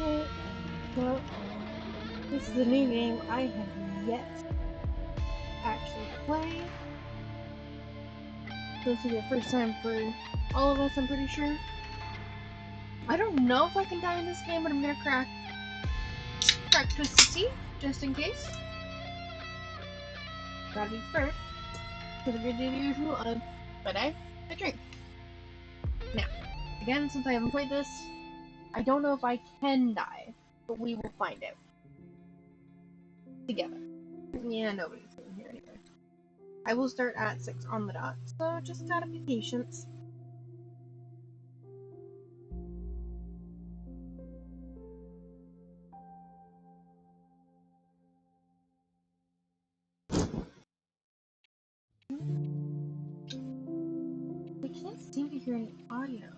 Okay, so this is a new game I have yet to actually play. So this will be the first time for all of us, I'm pretty sure. I don't know if I can die in this game, but I'm gonna crack Twisted Tea, just in case. Gotta be first. Because I'm gonna do the usual of, but I drink. Now, again, since I haven't played this, I don't know if I can die, but we will find out. Together. Yeah, nobody's in here anyway. I will start at 6 on the dot, so just gotta be patient. We can't seem to hear any audio.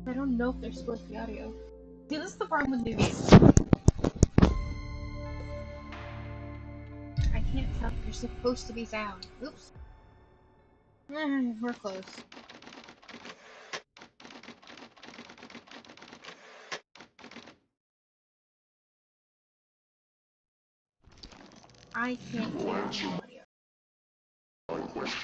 I don't know if they're supposed to be audio. See, this is the problem with new games. I can't tell if they're supposed to be sound. Oops. We're close. I can't hear any audio. What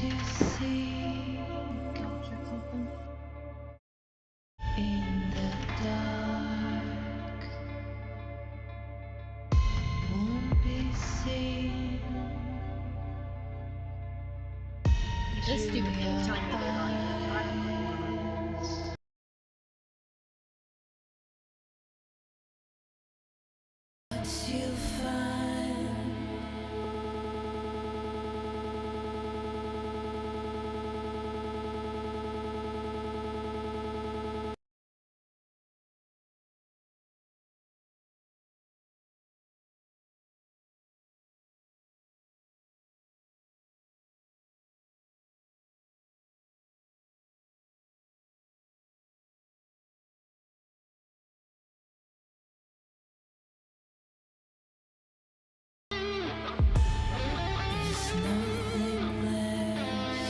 you see I'll check something. in the dark won't be seen. This stupid thing's telling me there's audio. I don't know what's going on. What you find is nothing less.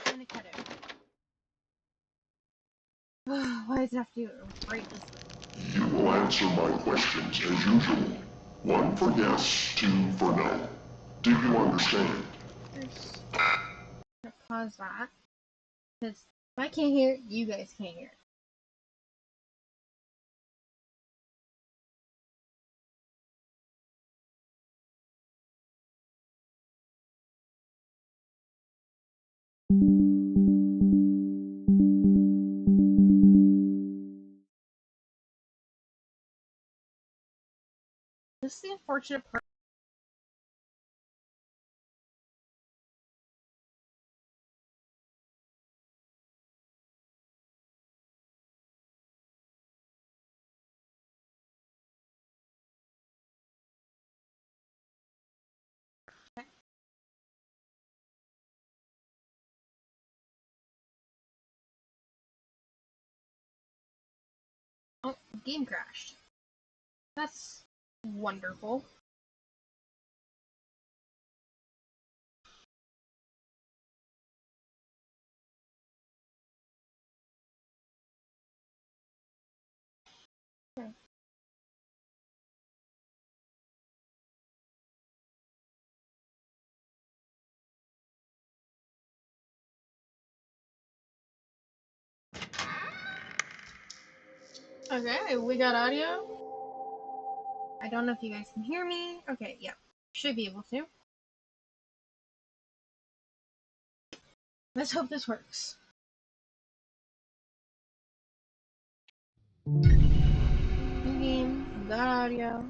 I'm gonna cut it. Why does it have to do it right this way? You will answer my questions as usual. 1 for yes, 2 for no. Do you understand? First, I'm gonna pause that. Because if I can't hear it, you guys can't hear it. This is the unfortunate part. Oh, game crashed. That's wonderful. Okay. Okay, we got audio. I don't know if you guys can hear me. Okay, yeah. Should be able to. Let's hope this works. New game, got audio.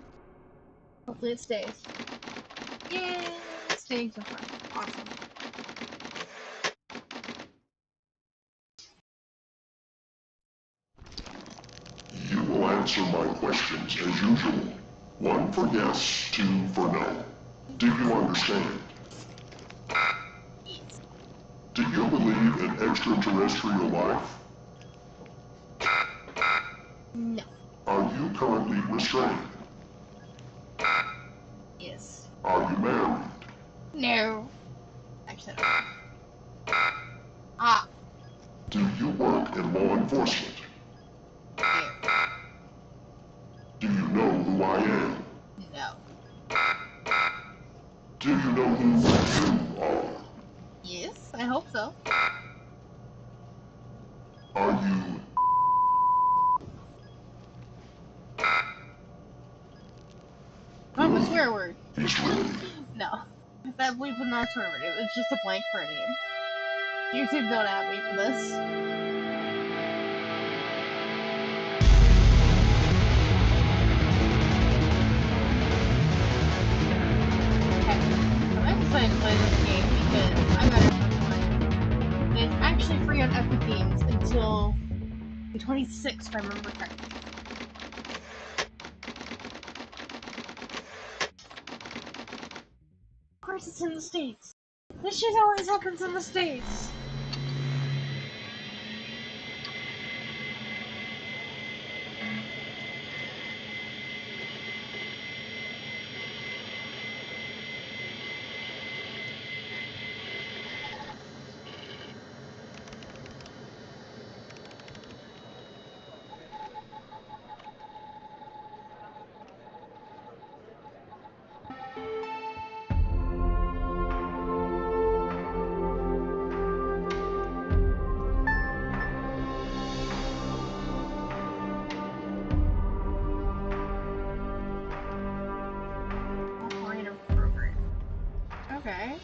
Hopefully it stays. Yay! It's staying so far. Awesome. You will answer my questions as usual. 1 for yes, 2 for no. Do you understand? Yes. Do you believe in extraterrestrial life? No. Are you currently restrained? Yes. Are you married? No. Actually, I don't. Ah. Do you work in law enforcement? No. Do you know who I am? No. Do you know who you are? Yes, I hope so. Are you I'm a swear word. He's ready. No. If that bleep was not a swear word, it was just a blank for a name. YouTube don't at me for this. Okay. I'm excited to play this game because I got it for fun. It's actually free on Epic Games until the 26th, if I remember correctly. Of course it's in the States. This shit always happens in the States. Operator program. Okay.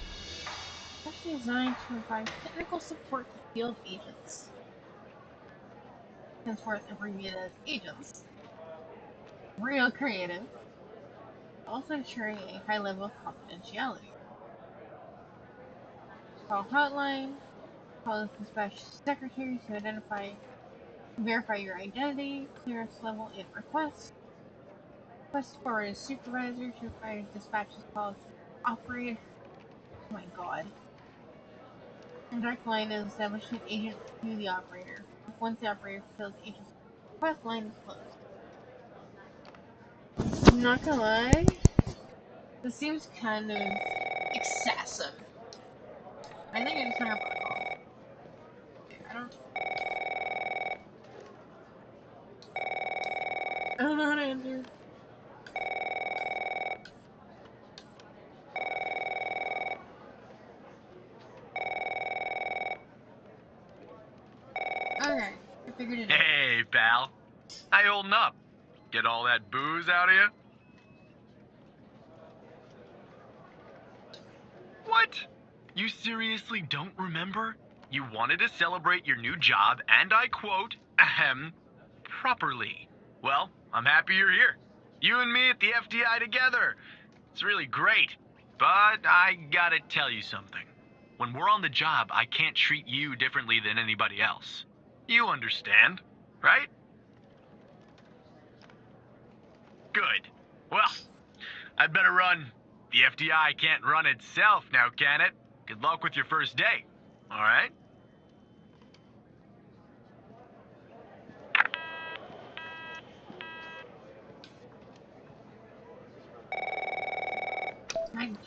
Especially designed to provide technical support to field agents. Henceforth abbreviated as agents. Real creative. Also ensuring a high level of confidentiality. Call hotline. Call the dispatch secretary to verify your identity. Clearance level if request. Request for a supervisor to provide dispatches calls operated. Oh my god. A direct line is established with agent to the operator. Once the operator fulfills the agent's request, line is closed. I'm not gonna lie, this seems kind of excessive. I think I just hung up on the call. I don't know how to answer. Okay, I figured it out. Hey, pal. How you holding up? Get all that booze out of you? What? You seriously don't remember? You wanted to celebrate your new job, and I quote, ahem, properly. Well, I'm happy you're here. You and me at the FDI together. It's really great. But I gotta tell you something. When we're on the job, I can't treat you differently than anybody else. You understand, right? Good. Well, I'd better run. The FDI can't run itself now, can it? Good luck with your first day. All right?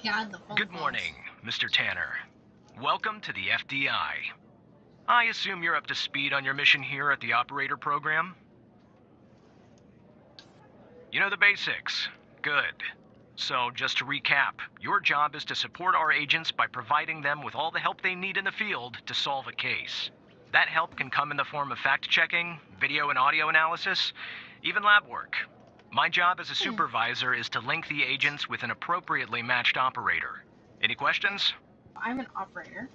God, the phone Good calls. morning, Mr. Tanner. Welcome to the FDI. I assume you're up to speed on your mission here at the operator program? You know the basics. Good. So, just to recap, your job is to support our agents by providing them with all the help they need in the field to solve a case. That help can come in the form of fact-checking, video and audio analysis, even lab work. My job as a supervisor is to link the agents with an appropriately matched operator. Any questions? I'm an operator.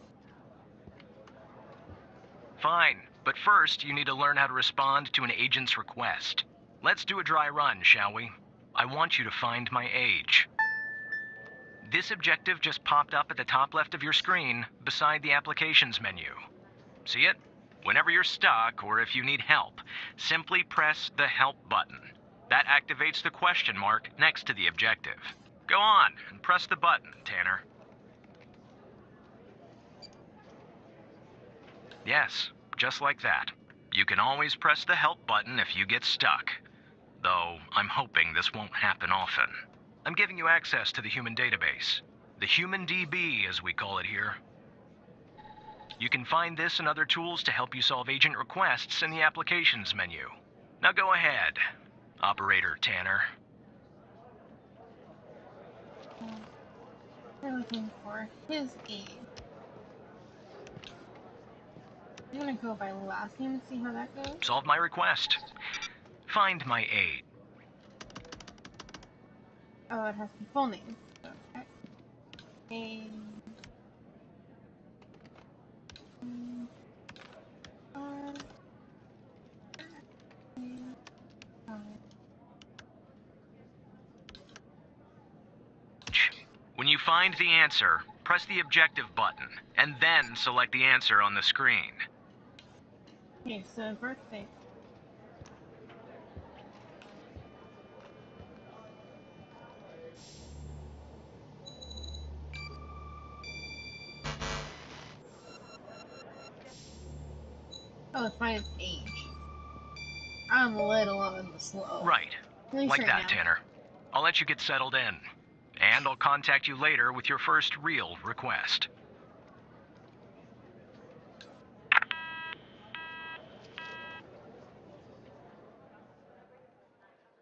Fine, but first you need to learn how to respond to an agent's request. Let's do a dry run, shall we? I want you to find my age. This objective just popped up at the top left of your screen, beside the applications menu. See it? Whenever you're stuck, or if you need help, simply press the help button. That activates the question mark next to the objective. Go on, and press the button, Tanner. Yes, just like that. You can always press the help button if you get stuck. Though, I'm hoping this won't happen often. I'm giving you access to the human database. The Human DB, as we call it here. You can find this and other tools to help you solve agent requests in the applications menu. Now go ahead, Operator Tanner. We're looking for his age. I'm gonna go by last name and see how that goes. Solve my request. Find my age. Oh, it has to be full name. Okay. Age. When you find the answer, press the objective button, and then select the answer on the screen. Okay, so birthday. Oh, it's my age. I'm a little on the slow. Right. Let me Like try that, now. Tanner. I'll let you get settled in. And I'll contact you later with your first real request.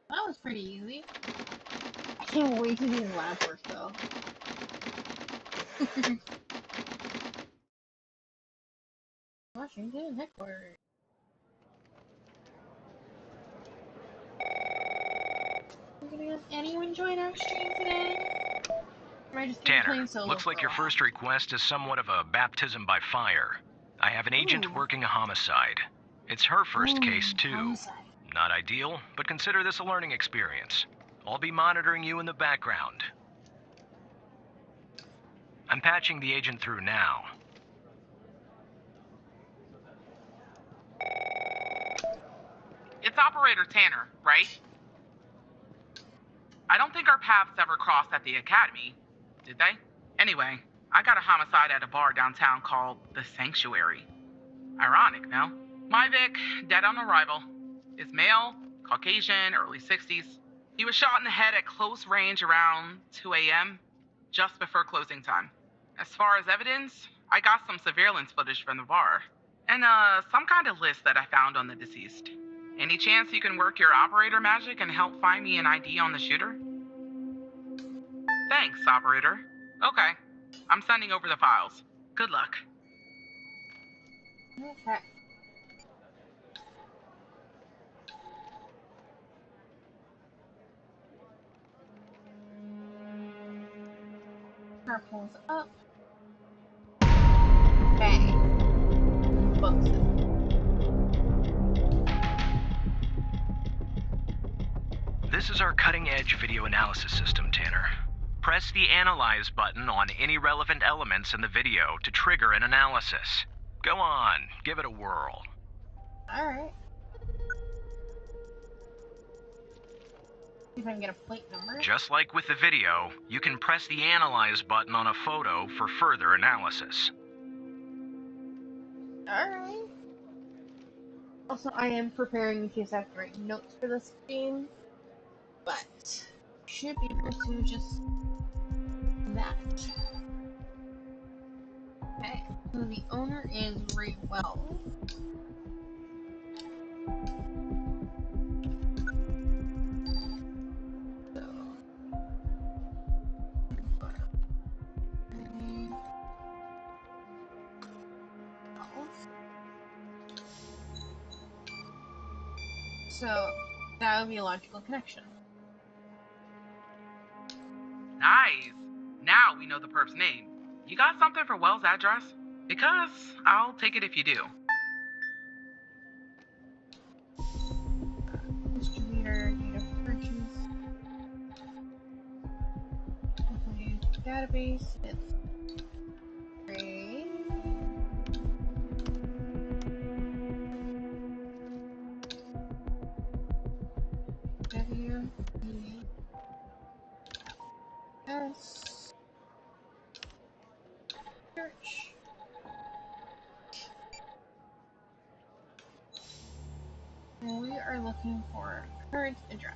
That was pretty easy. I can't wait to do the lab work though. Washington headquarters. Has anyone join our stream today? Or am I just Tanner, playing solo looks for like a your while? first request is somewhat of a baptism by fire. I have an agent Ooh. working a homicide. It's her first case, too. Homicide. Not ideal, but consider this a learning experience. I'll be monitoring you in the background. I'm patching the agent through now. It's Operator Tanner, right? I don't think our paths ever crossed at the academy, did they? Anyway, I got a homicide at a bar downtown called The Sanctuary. Ironic, no? My Vic, dead on arrival. Is male, Caucasian, early 60s. He was shot in the head at close range around 2 a.m., just before closing time. As far as evidence, I got some surveillance footage from the bar. And, some kind of list that I found on the deceased. Any chance you can work your operator magic and help find me an ID on the shooter? Thanks, operator. Okay. I'm sending over the files. Good luck. Okay. Car pulls up. Bang. Books it. This is our cutting-edge video analysis system, Tanner. Press the Analyze button on any relevant elements in the video to trigger an analysis. Go on, give it a whirl. Alright. See if I can get a plate number. Just like with the video, you can press the Analyze button on a photo for further analysis. Alright. Also, I am preparing in case I have to write notes for this game. But should be able to just that. Okay, so the owner is Ray Wells. So, Ray Wells. So that would be a logical connection. Nice. Now we know the perp's name. You got something for Wells' address? Because I'll take it if you do. Distributor, data purchase. Okay, database, it's Ray. W E S search. And we are looking for current address.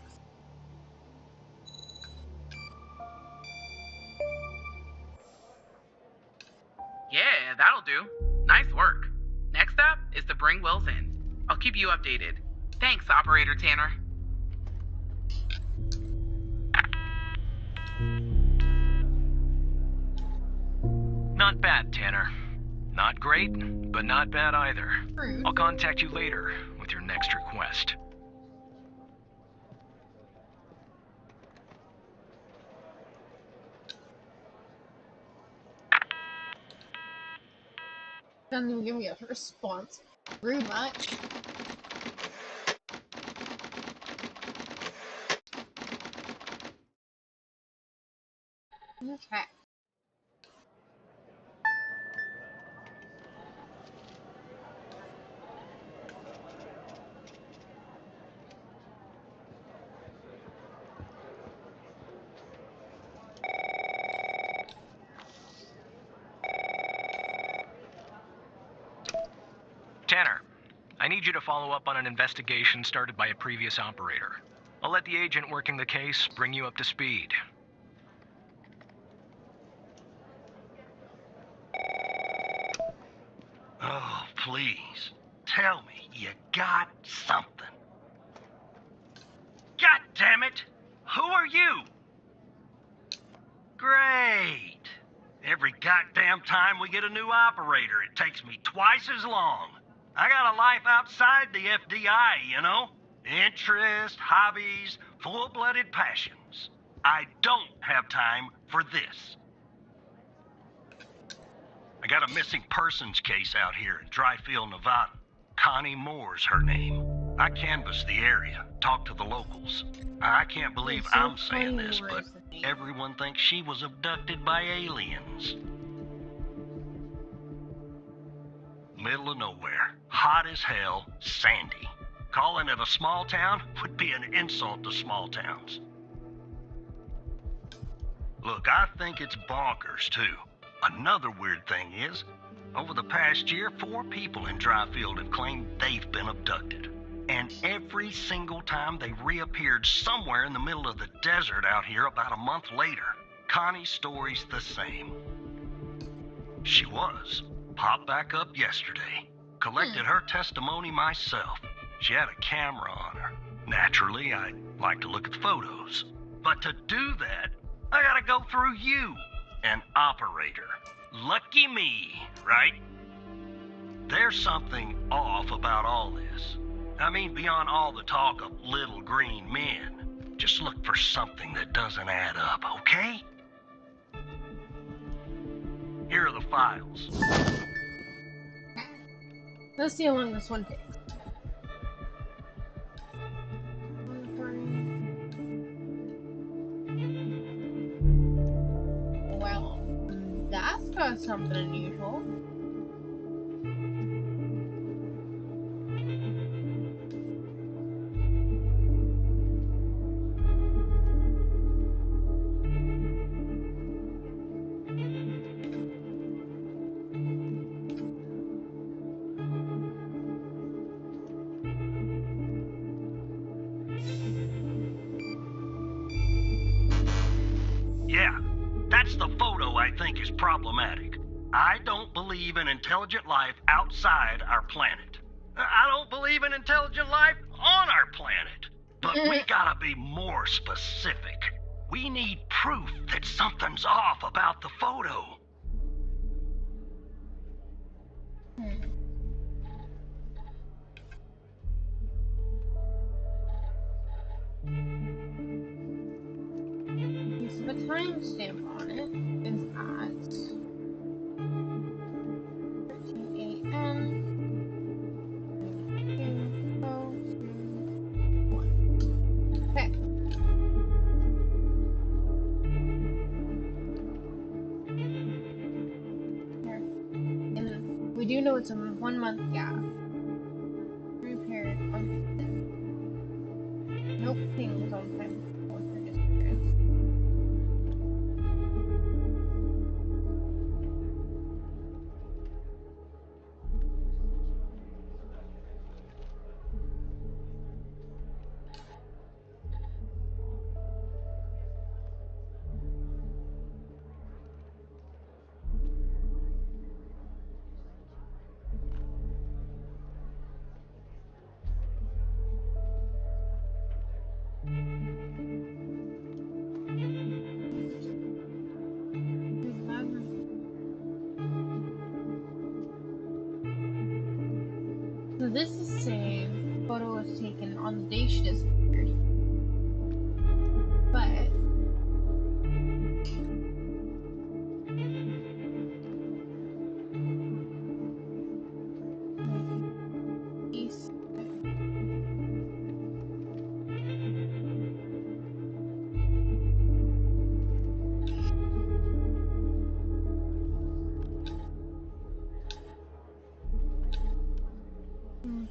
Yeah, that'll do. Nice work. Next step is to bring Wells in. I'll keep you updated. Thanks, Operator Tanner. Not bad, Tanner. Not great, but not bad either. Rude. I'll contact you later with your next request. Doesn't even give me a response. Rude much. Okay. Tanner, I need you to follow up on an investigation started by a previous operator. I'll let the agent working the case bring you up to speed. Oh, please. Tell me you got something. God damn it! Who are you? Great. Every goddamn time we get a new operator, it takes me twice as long. I got a life outside the FDI, you know? Interests, hobbies, full-blooded passions. I don't have time for this. I got a missing persons case out here in Dryfield, Nevada. Connie Moore's her name. I canvassed the area, talked to the locals. I can't believe It's so I'm saying funny this, Moore but is the name. everyone thinks she was abducted by aliens. Middle of nowhere, hot as hell, sandy. Calling it a small town would be an insult to small towns. Look, I think it's bonkers, too. Another weird thing is, over the past year, 4 people in Dryfield have claimed they've been abducted. And every single time they reappeared somewhere in the middle of the desert out here about a month later. Connie's story's the same. She was. Popped back up yesterday. Collected her testimony myself. She had a camera on her. Naturally, I'd like to look at the photos. But to do that, I gotta go through you, an operator. Lucky me, right? There's something off about all this. I mean, beyond all the talk of little green men. Just look for something that doesn't add up, okay? Here are the files. Let's see how long this one takes. Well, that's got something unusual. Yeah, that's the photo think is problematic. I don't believe in intelligent life outside our planet. I don't believe in intelligent life on our planet. But we gotta be more specific. We need proof that something's off about the photo. Okay, so the timestamp on it is at 13 a.m. 1. Okay. Here. And we do know it's a 1 month gap. Repaired on no pings on time before her disappearance. So this is saying the photo was taken on the day she disappeared. But east.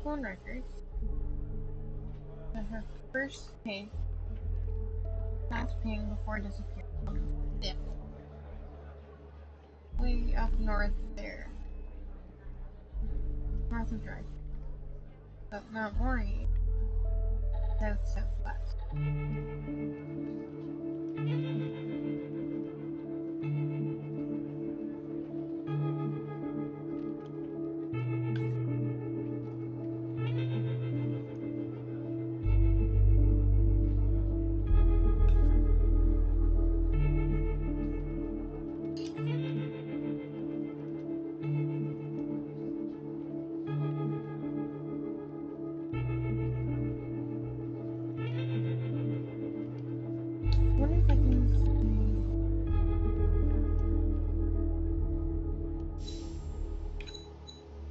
Phone records. Her first ping, last ping before disappearing on the 5th. Way up north there. North of Drive. But Mount Maury, southwest. I wonder if I can see.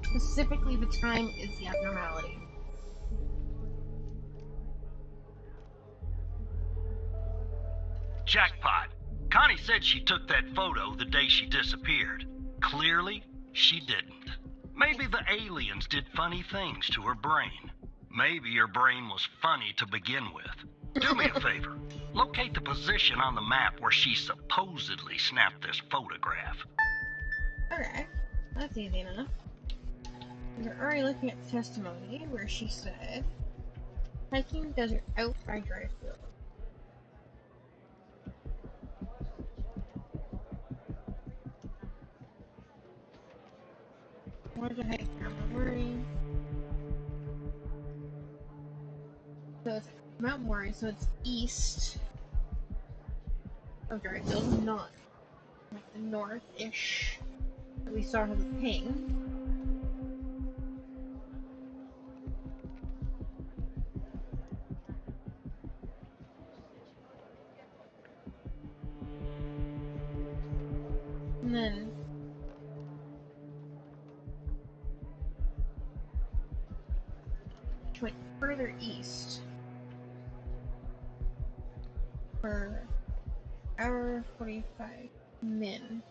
Specifically, the time is the abnormality. Jackpot. Connie said she took that photo the day she disappeared. Clearly, she didn't. Maybe the aliens did funny things to her brain. Maybe her brain was funny to begin with. Do me a favor. Locate the position on the map where she supposedly snapped this photograph. Okay, that's easy enough. We're already looking at the testimony where she said, hiking desert out by Dryfield. Where's the hike from? Maury. So it's Mount Maury, so it's east of Dryfield, not like the north-ish that we saw her the ping. And then she went further east for hour 45 min.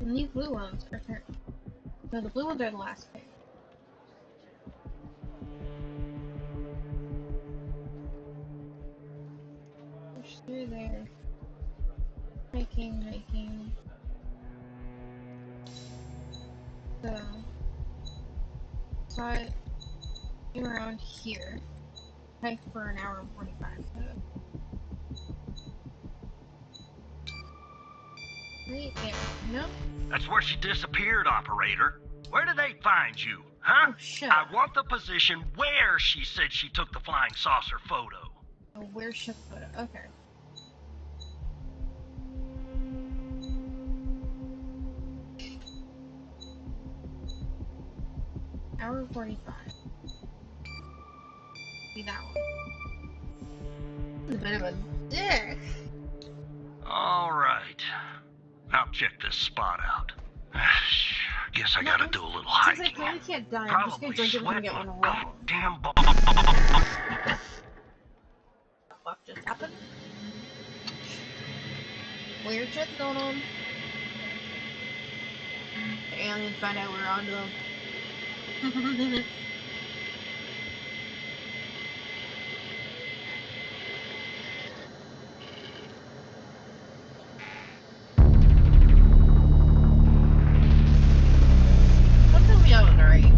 And these blue ones are turned. No, the blue ones are the last pick. You're there. Making. So, saw it around here. Hiked for an hour and 45 minutes. Right there. No? That's where she disappeared, operator. Where did they find you, huh? Oh, shit. I want the position where she said she took the flying saucer photo. Oh, where's ship photo? Okay. Hour 45. Be that one. He's a bit of a dick. All right. Now check this spot out. Guess I gotta do a little Since I hiking. probably can't die, I'm just gonna Probably drink it and sweat get my one wrong. goddamn ball. What the fuck just happened? Weird shit's going on. The aliens find out we're onto them. Don't tell me I was right.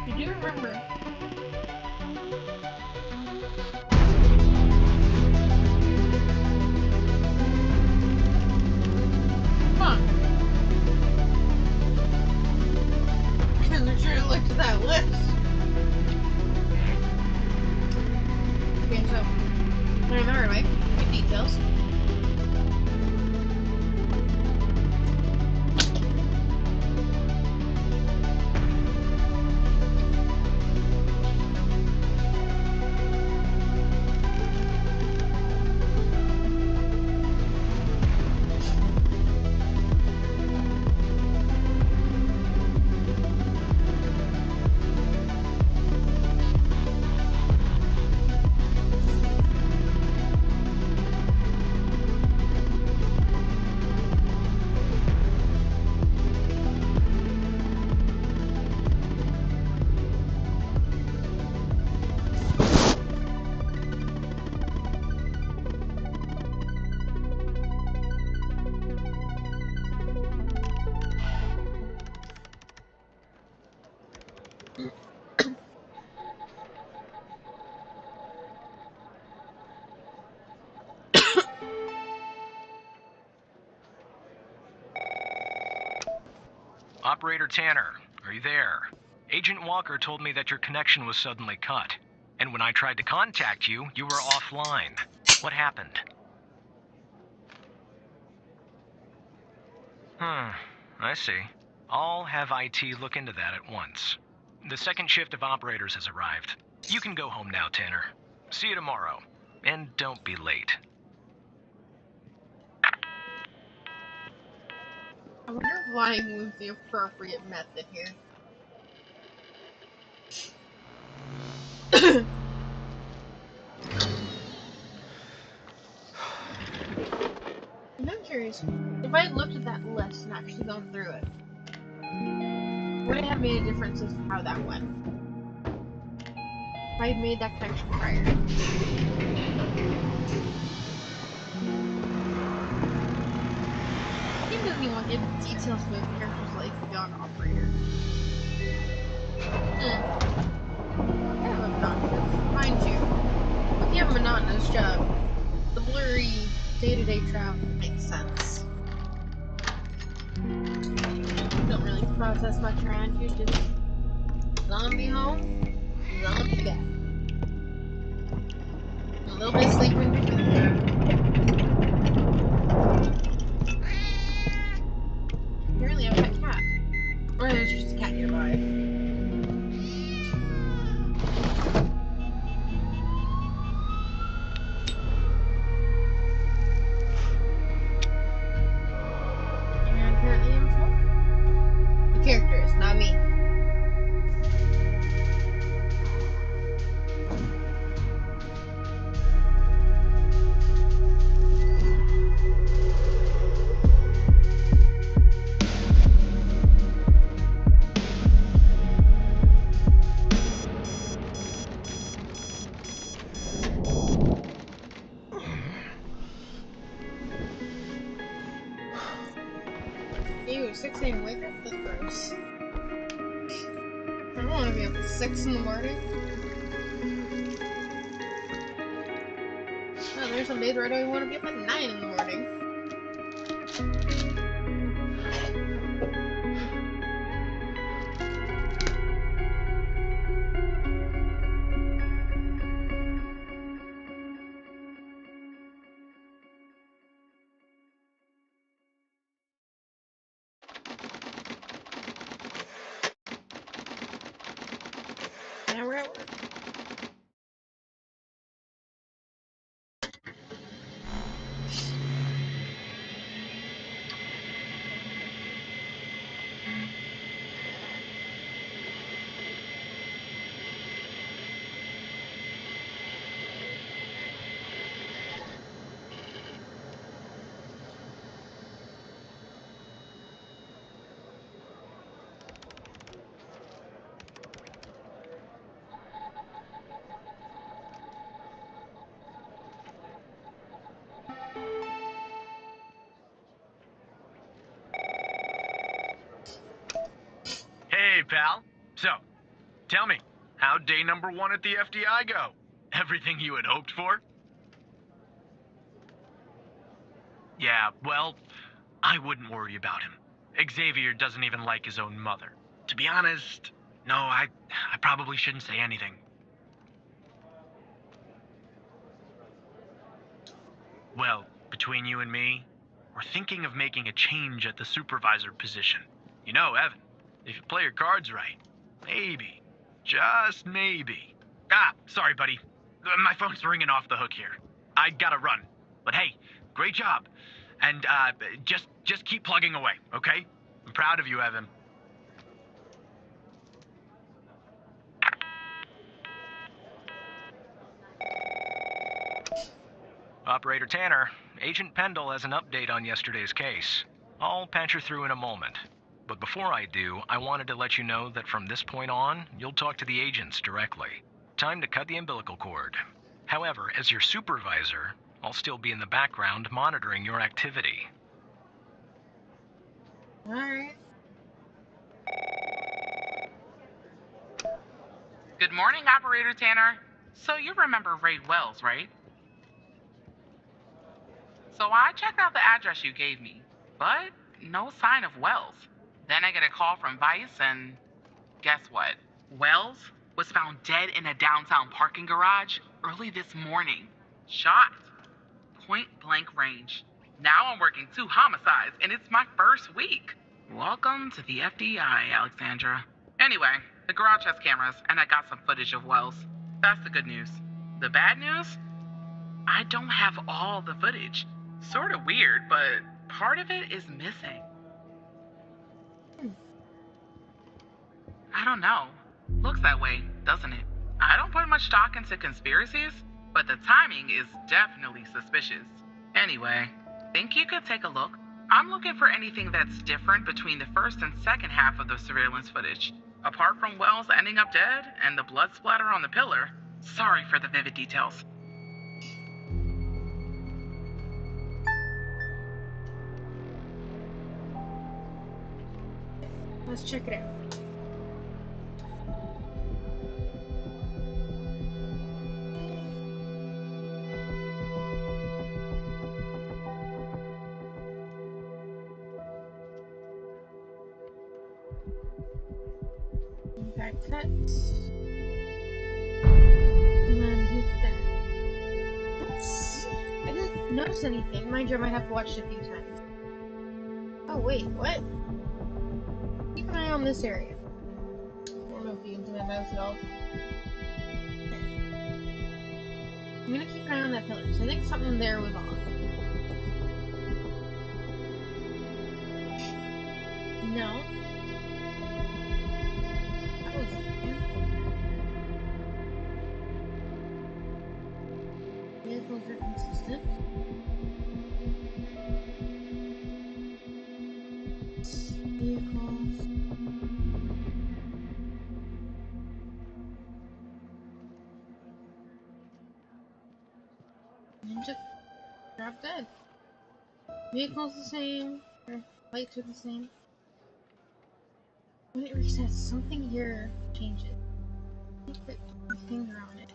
You do remember. Huh. I'm sure to look at that list. Okay, so, I remember, right? Good details. Operator Tanner, are you there? Agent Walker told me that your connection was suddenly cut. And when I tried to contact you, you were offline. What happened? I see. I'll have IT look into that at once. The second shift of operators has arrived. You can go home now, Tanner. See you tomorrow. And don't be late. I wonder if lying was the appropriate method here. I'm curious, if I had looked at that list and actually gone through it, would it have made a difference as to how that went? If I had made that connection prior. The game doesn't even want to give details of the character's life beyond operator. Kind of obnoxious, mind you. If you have a monotonous job, the blurry day-to-day travel makes sense. Don't really process much around you, just zombie home, zombie back. A little bit of sleep in between. Apparently I have a pet cat. Or there's just a cat nearby. And apparently I'm smoking. The characters, not me. Ew, 6 a.m. wake up? That's gross. I don't want to be up at 6 in the morning. Oh, there's some days where I don't even want to be up at 9 in the morning. Now we're at work. Hey, pal. So, tell me, how'd day number 1 at the FDI go? Everything you had hoped for? Yeah, well, I wouldn't worry about him. Xavier doesn't even like his own mother. To be honest, no, I probably shouldn't say anything. Well, between you and me, we're thinking of making a change at the supervisor position. You know, Evan, if you play your cards right, maybe, just maybe. Ah, sorry, buddy. My phone's ringing off the hook here. I gotta run. But hey, great job. And, just keep plugging away, okay? I'm proud of you, Evan. Operator Tanner, Agent Pendle has an update on yesterday's case. I'll patch her through in a moment. But before I do, I wanted to let you know that from this point on, you'll talk to the agents directly. Time to cut the umbilical cord. However, as your supervisor, I'll still be in the background monitoring your activity. Alright. Good morning, Operator Tanner. So you remember Ray Wells, right? So I checked out the address you gave me, but no sign of Wells. Then I get a call from Vice, and guess what? Wells was found dead in a downtown parking garage early this morning. Shot. Point blank range. Now I'm working 2 homicides, and it's my first week. Welcome to the FDI, Alexandra. Anyway, the garage has cameras, and I got some footage of Wells. That's the good news. The bad news? I don't have all the footage. Sort of weird, but part of it is missing. I don't know. Looks that way, doesn't it? I don't put much stock into conspiracies, but the timing is definitely suspicious. Anyway, think you could take a look? I'm looking for anything that's different between the first and second half of the surveillance footage. Apart from Wells ending up dead and the blood splatter on the pillar, sorry for the vivid details. Let's check it out. Impact cuts. And then he's dead. I didn't notice anything. Mind you, I might have watched it a few times. Oh wait, what? Keep an eye on this area. I don't know if you can see my mouse at all. I'm gonna keep an eye on that pillar, because I think something there was off. No. That was weird. Vehicles are consistent. Vehicles. Ninja drop dead. Vehicles the same. Lights are the same. When it resets, something here changes. Put my finger on it.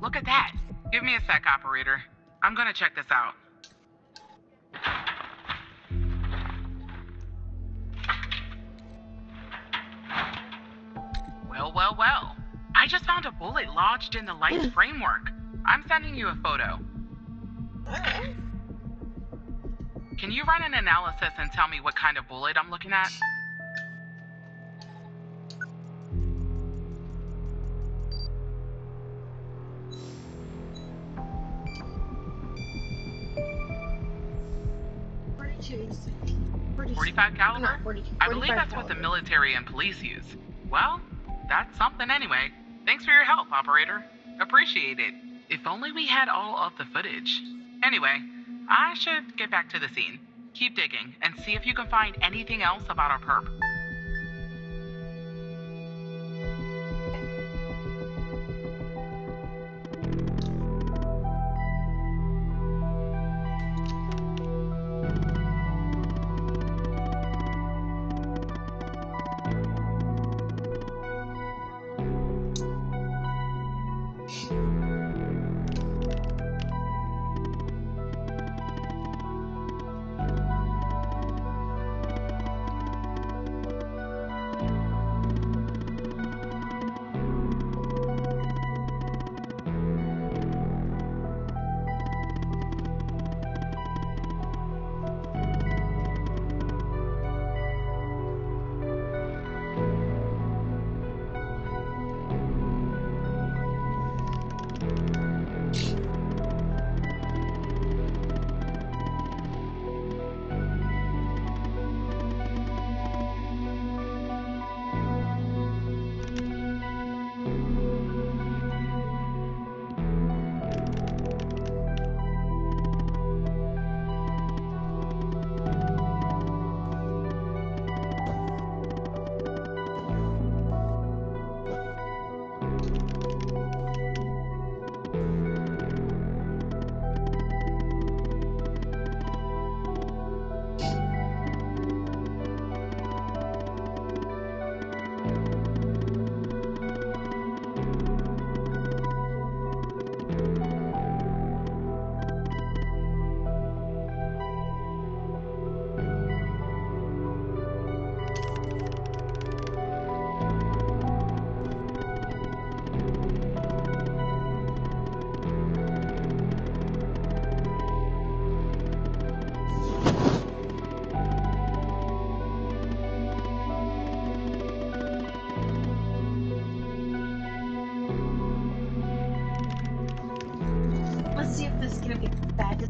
Look at that. Give me a sec, operator. I'm gonna check this out. Well. I just found a bullet lodged in the light's framework. I'm sending you a photo. Alright. Can you run an analysis and tell me what kind of bullet I'm looking at? .45 caliber? Not 42. I believe that's what the military and police use. Well, that's something anyway. Thanks for your help, operator. Appreciate it. If only we had all of the footage. Anyway, I should get back to the scene. Keep digging and see if you can find anything else about our perp.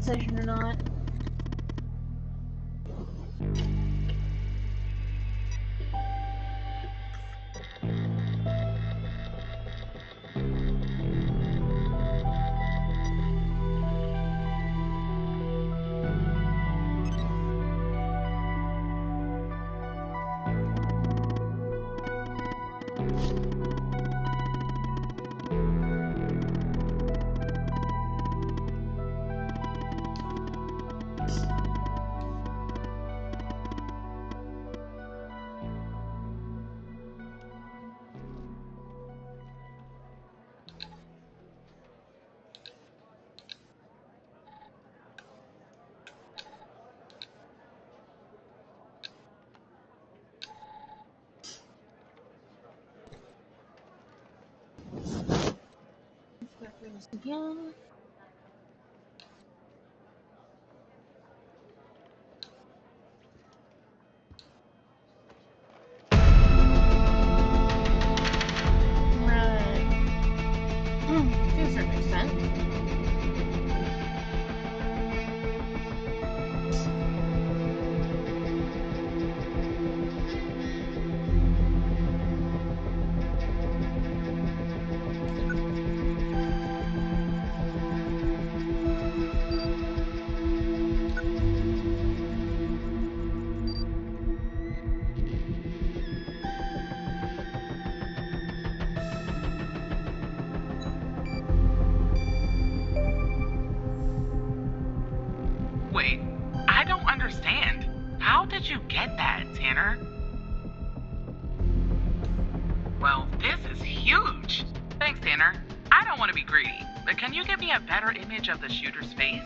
decision or not. Let's go through this again. Right. To a certain extent. Wait, I don't understand. How did you get that, Tanner? Well, this is huge. Thanks, Tanner. I don't want to be greedy, but can you give me a better image of the shooter's face?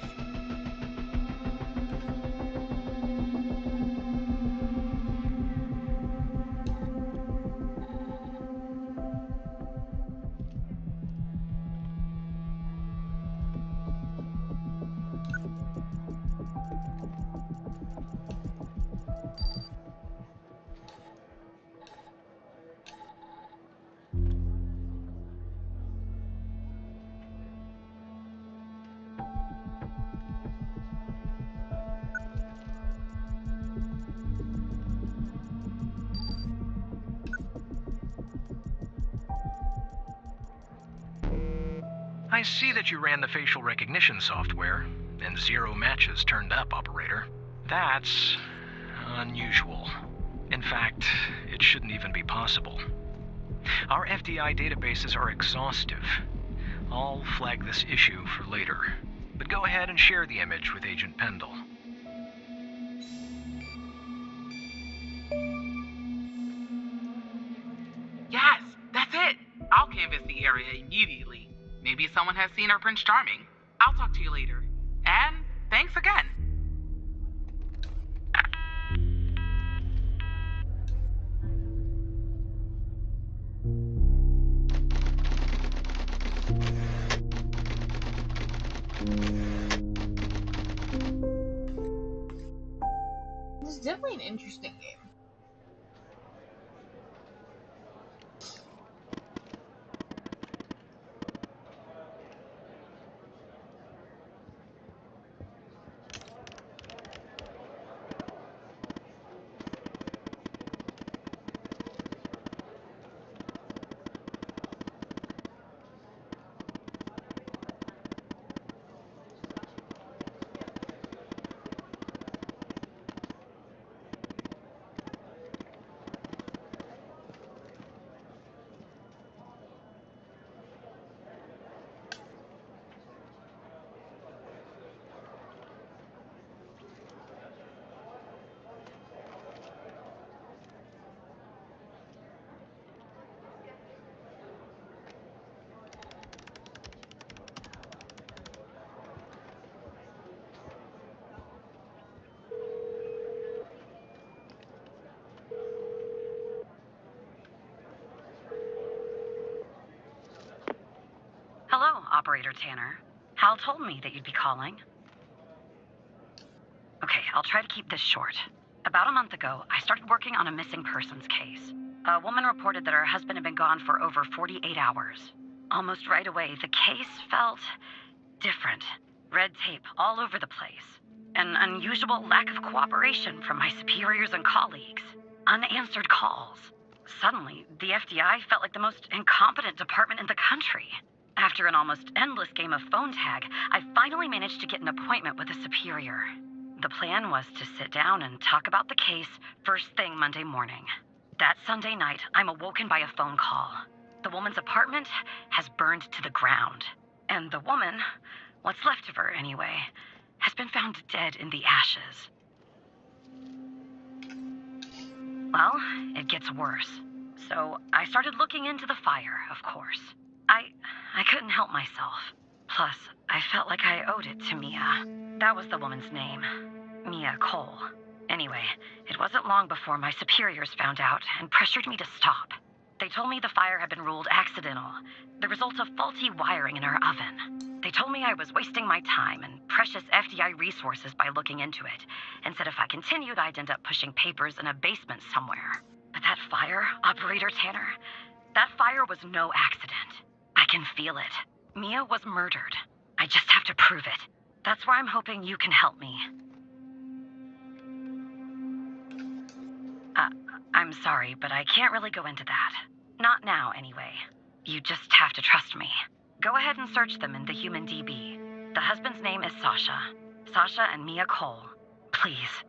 I see that you ran the facial recognition software, and 0 matches turned up, Operator. That's unusual. In fact, it shouldn't even be possible. Our FDI databases are exhaustive. I'll flag this issue for later. But go ahead and share the image with Agent Pendle. Yes, that's it. I'll canvass the area immediately. Maybe someone has seen our Prince Charming. I'll talk to you later. And thanks again. This is definitely an interesting game. Hello, Operator Tanner. Hal told me that you'd be calling. Okay, I'll try to keep this short. About a month ago, I started working on a missing persons case. A woman reported that her husband had been gone for over 48 hours. Almost right away, the case felt different. Red tape all over the place. An unusual lack of cooperation from my superiors and colleagues. Unanswered calls. Suddenly, the FDI felt like the most incompetent department in the country. After an almost endless game of phone tag, I finally managed to get an appointment with a superior. The plan was to sit down and talk about the case first thing Monday morning. That Sunday night, I'm awoken by a phone call. The woman's apartment has burned to the ground. And the woman, what's left of her anyway, has been found dead in the ashes. Well, it gets worse. So I started looking into the fire, of course. I couldn't help myself. Plus, I felt like I owed it to Mia. That was the woman's name. Mia Cole. Anyway, it wasn't long before my superiors found out and pressured me to stop. They told me the fire had been ruled accidental, the result of faulty wiring in our oven. They told me I was wasting my time and precious FDI resources by looking into it, and said if I continued, I'd end up pushing papers in a basement somewhere. But that fire, Operator Tanner, that fire was no accident. I can feel it. Mia was murdered. I just have to prove it. That's where I'm hoping you can help me. I'm sorry, but I can't really go into that. Not now, anyway. You just have to trust me. Go ahead and search them in the Human DB. The husband's name is Sasha. Sasha and Mia Cole. Please.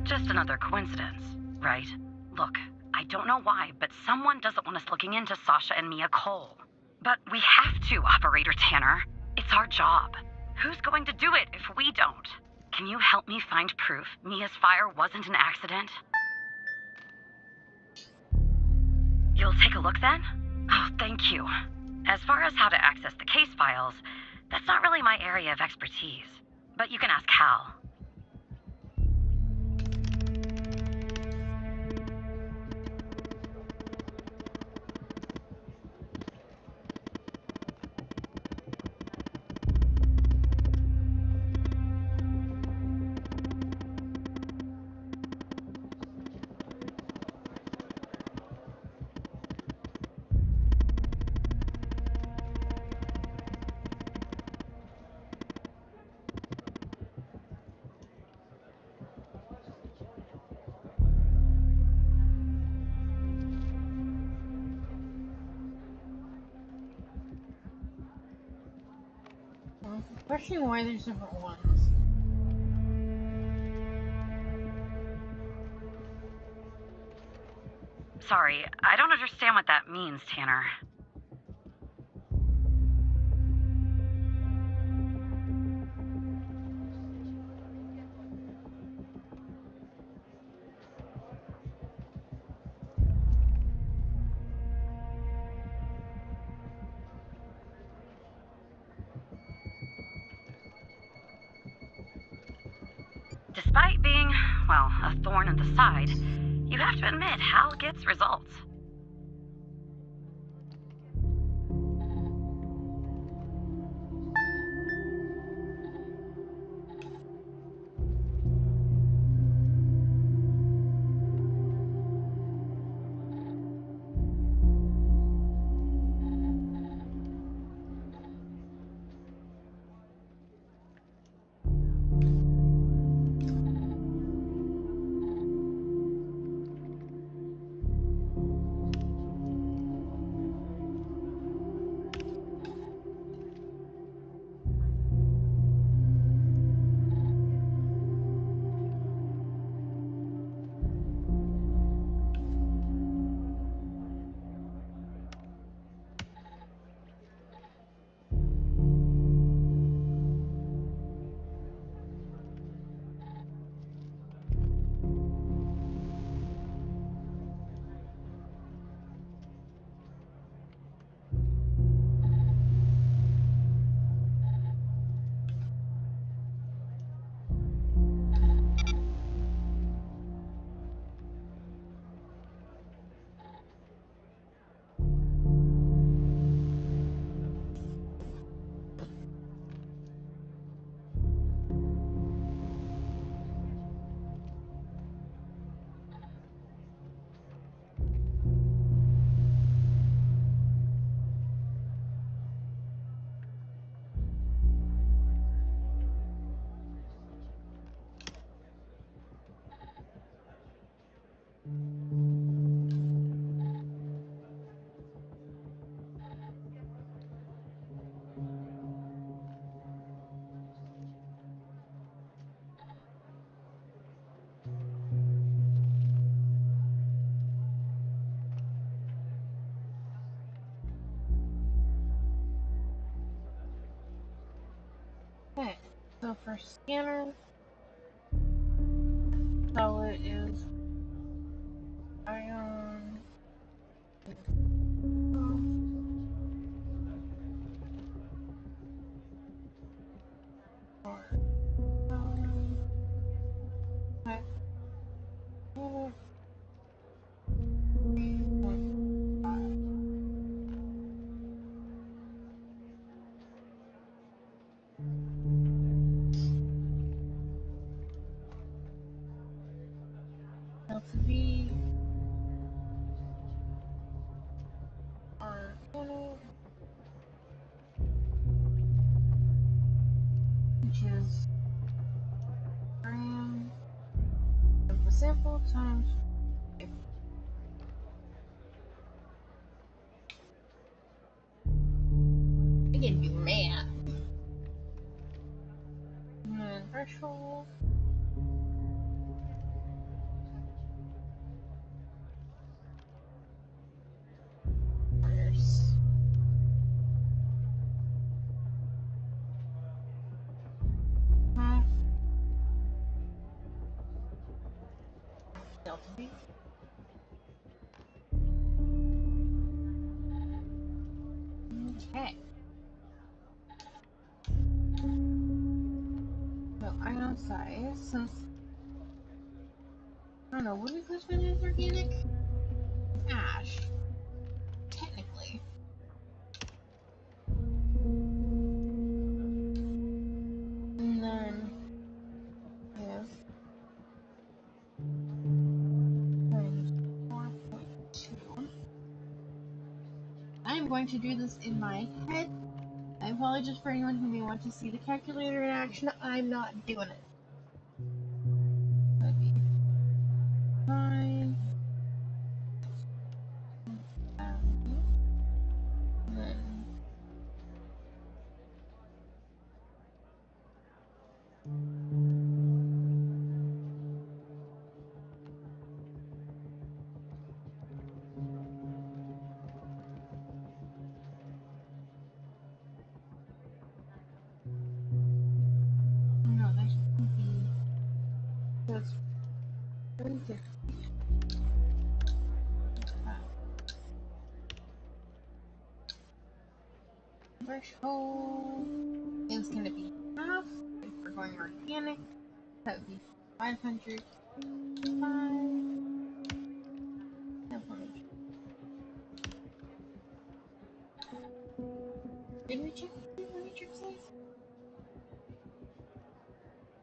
Just another coincidence, right? Look, I don't know why, but someone doesn't want us looking into Sasha and Mia Cole. But we have to, Operator Tanner. It's our job. Who's going to do it if we don't? Can you help me find proof Mia's fire wasn't an accident? You'll take a look then? Oh, thank you. As far as how to access the case files, that's not really my area of expertise. But you can ask Hal. Questioning why there's different ones. Sorry, I don't understand what that means, Tanner. Despite being, well, a thorn in the side, you have to admit Hal gets results. Okay, so for scanner, so it is ion. LTV are which is gram of the sample times. I can do math. And then threshold. Where's half delta V? Okay. So ion size, since I don't know, what do we classify as organic? Ash. Technically. And then yes. Times 4.2. I am going to do this in my head. I apologize for anyone who may want to see the calculator in action. I'm not doing it. That'd be 5. And then no, that should be that's 30. Threshold is going to be half. If we're going organic, that would be 500. 5. Did we check the matrix size?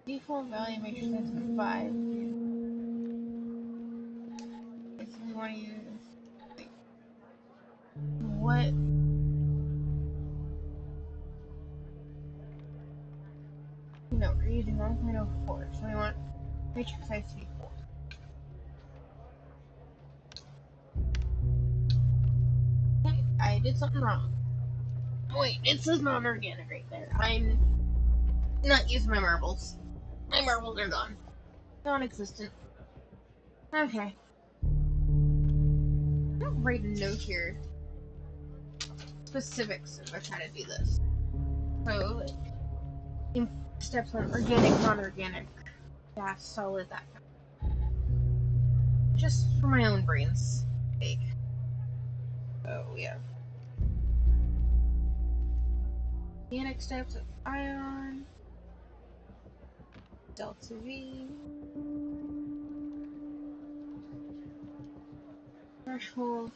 Default value matrix size is 5. Okay, so we want to use like, what? No, we're using 1.04, so we want matrix size to be 4. Okay, I did something wrong. Oh, wait, it says non-organic right there. I'm not using my marbles. My marbles are gone. Non-existent. Okay. I'll write a note here. Specifics of how to do this. So, in steps on organic, non-organic, gas, solid, that kind of. Just for my own brain's sake. So we have organic steps of ion, delta V, threshold,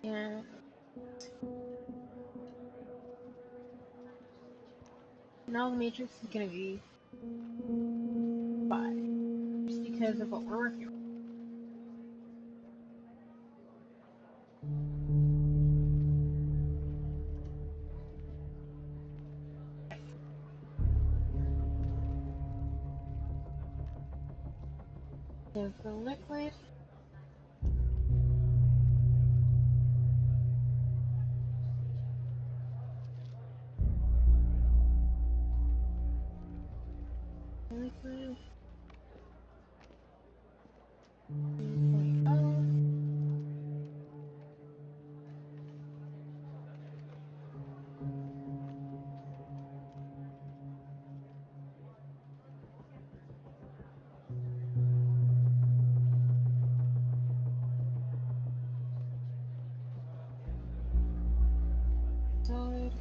and now the matrix is going to be 5, just because of what we're working with. is the liquid. Liquid. 3.0. Solid.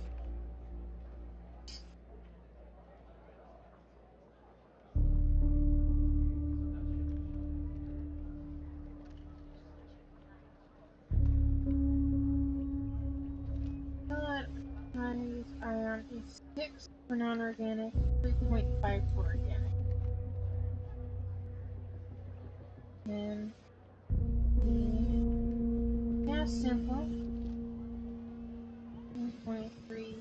Solid. Manganese ion is 6 for non-organic, 3.5 for organic. And the gas sample 1.3.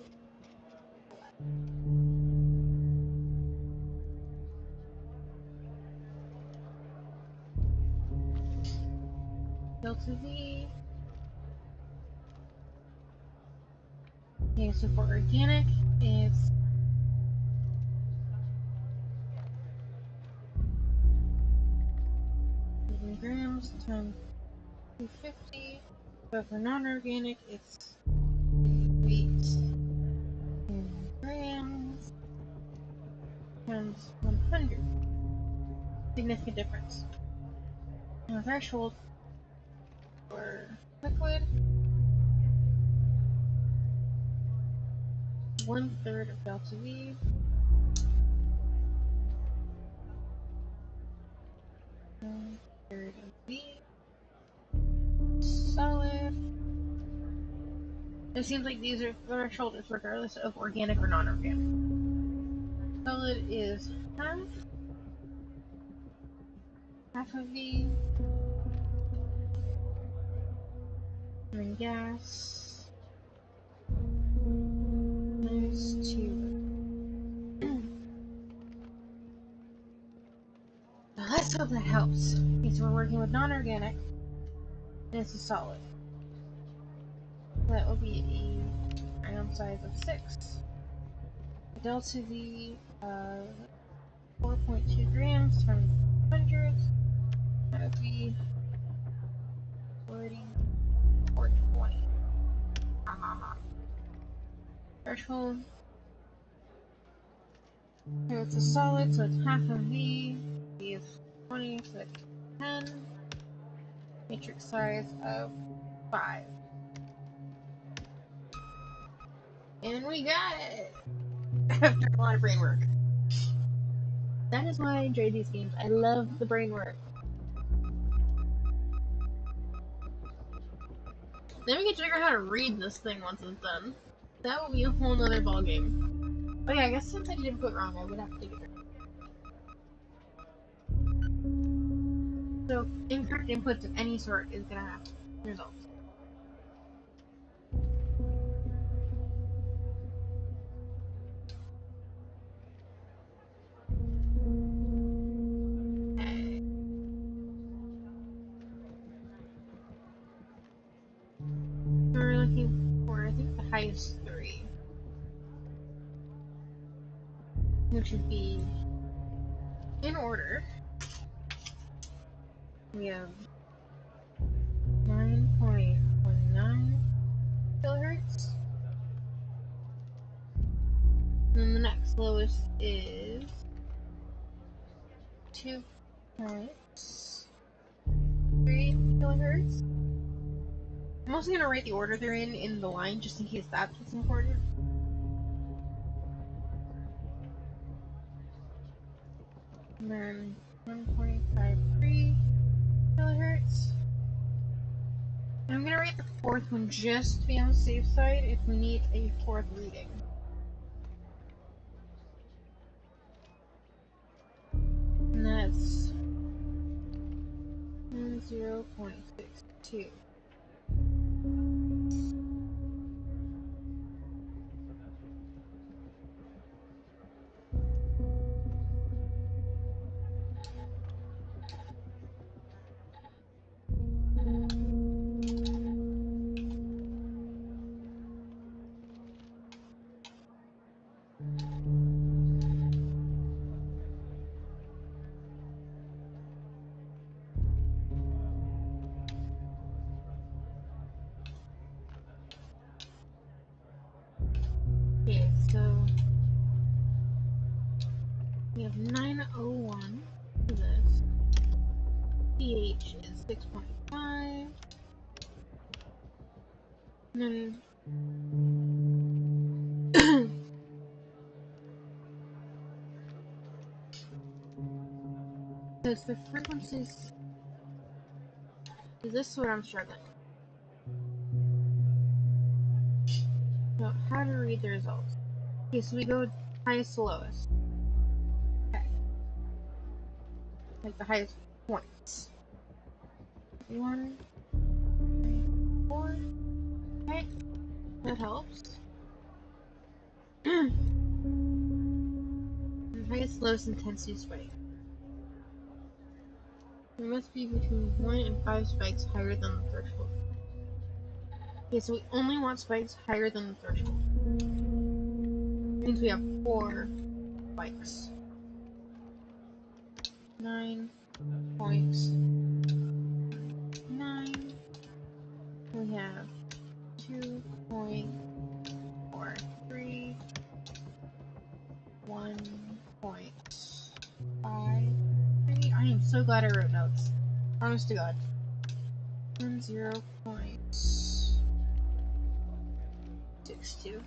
Delta V. Okay, so for organic, it's 7 grams times 250. But for non-organic, it's 8 grams times 100. Significant difference. Now threshold for liquid, 1/3 of delta V. One-third of V. Solid. It seems like these are threshold is regardless of organic or non-organic. Solid is half of V. And then gas is 2. Now let's hope that helps. Okay, so we're working with non-organic, and it's a solid. That will be a ion size of 6. Delta V of 4.2 grams times 100. That would be 40 or 20. Threshold. So it's a solid, so it's half of V. V is 20, so it's 10. Matrix size of 5. And we got it! After a lot of brain work. That is why I enjoy these games. I love the brain work. Then we get to figure out how to read this thing once it's done. That will be a whole nother ballgame. But yeah, I guess since I did input wrong, I would have to take it back. So, incorrect inputs of any sort is gonna have results. Okay. We're looking for, I think, the highest 3. Which would be, in order, we have 9.19 kilohertz. And then the next lowest is 2.3 kilohertz. I'm also gonna write the order they're in the line just in case that's what's important. And then 1.53 kilohertz. And I'm gonna write the 4th one just to be on the safe side if we need a 4th reading. And that's 0.62. We have 901 for this. pH is 6.5. And then because the frequencies is this where I'm struggling. So how to read the results. Okay, so we go highest to lowest. Okay. Like the highest points. 1, 3, 4. Okay. That helps. And highest lowest intensity spike. There must be between 1 and 5 spikes higher than the threshold. Okay, so we only want spikes higher than the threshold. That means we have 4 spikes. 9 points. 9. We have 2.43. 1.53. I am so glad I wrote notes. Honest to God. 0.62.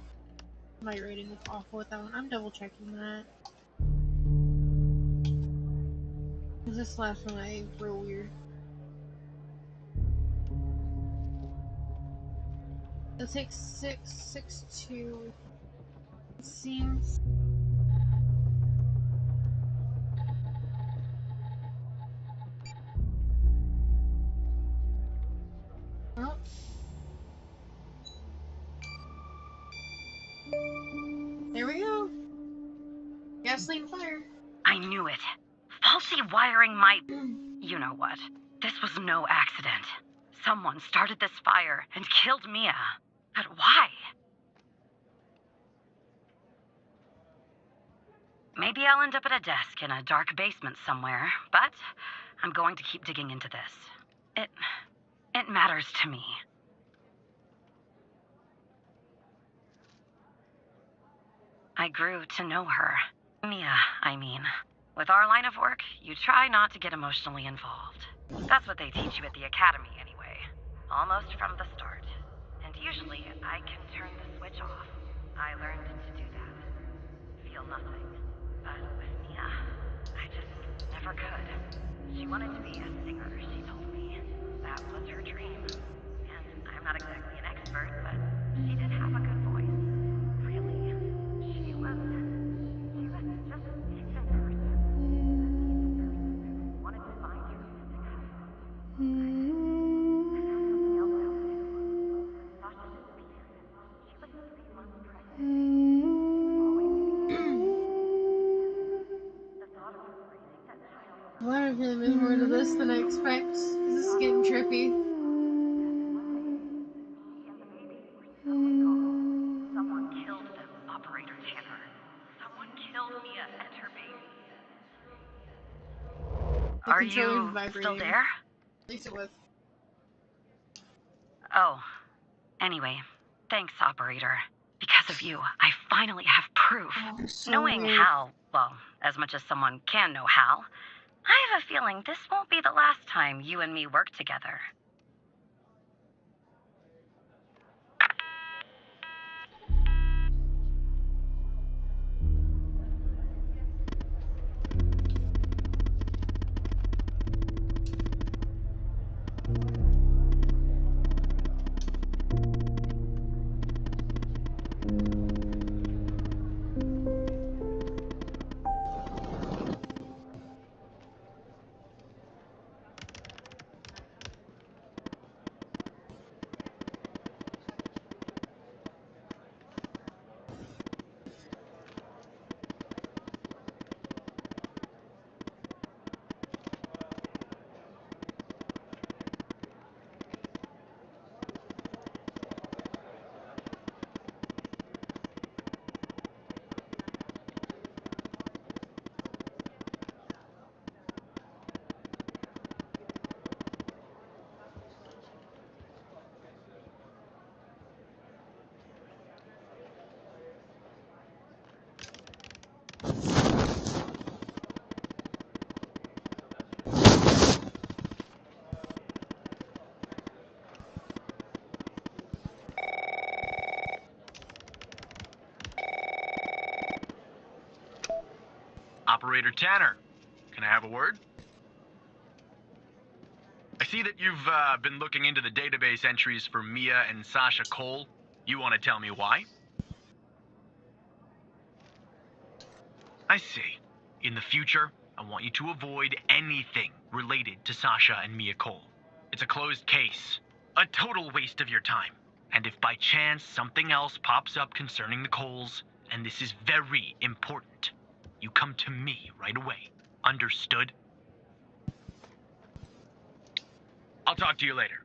My rating was awful with that one. I'm double checking that. Cause this last one I wrote weird. It takes 6.62. It seems. Oh. There we go. Gasoline fire. I knew it. Faulty wiring my... you know what. This was no accident. Someone started this fire and killed Mia. But why? Maybe I'll end up at a desk in a dark basement somewhere, but I'm going to keep digging into this. It matters to me. I grew to know her. Mia, I mean. With our line of work, you try not to get emotionally involved. That's what they teach you at the academy anyway. Almost from the start. And usually, I can turn the switch off. I learned to do that. Feel nothing. But with Mia, I just never could. She wanted to be a singer, she told me. That was her dream. And I'm not exactly an expert, but she did have a good voice. Really. She was just a decent person. Wanted to find her music husband. I found something else out too. Sasha disappeared. She was 3 months pregnant. The thought of her raising that child. Well, I'm feeling more into this than I expect. This is getting trippy. Someone killed them, Operator Tanner. Someone killed Mia and her baby. The Are controller's you vibrating. still there? At least it was. Oh. Anyway, thanks, Operator. Because of you, I finally have proof. Oh, so Knowing weird. Hal, well, as much as someone can know Hal, I have a feeling this won't be the last time you and me work together. Operator Tanner, can I have a word? I see that you've been looking into the database entries for Mia and Sasha Cole. You want to tell me why? I see. In the future, I want you to avoid anything related to Sasha and Mia Cole. It's a closed case. A total waste of your time. And if by chance something else pops up concerning the Coles, and this is very important, you come to me right away. Understood? I'll talk to you later.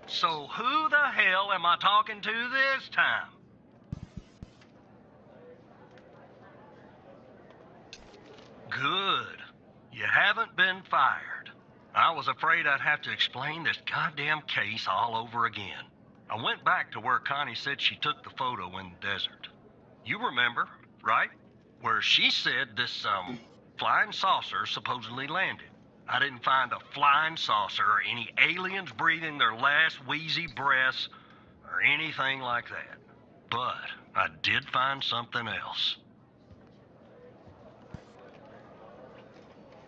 So who the hell am I talking to this time? Good. You haven't been fired. I was afraid I'd have to explain this goddamn case all over again. I went back to where Connie said she took the photo in the desert. You remember, right? Where she said this, flying saucer supposedly landed. I didn't find a flying saucer or any aliens breathing their last wheezy breaths or anything like that. But I did find something else.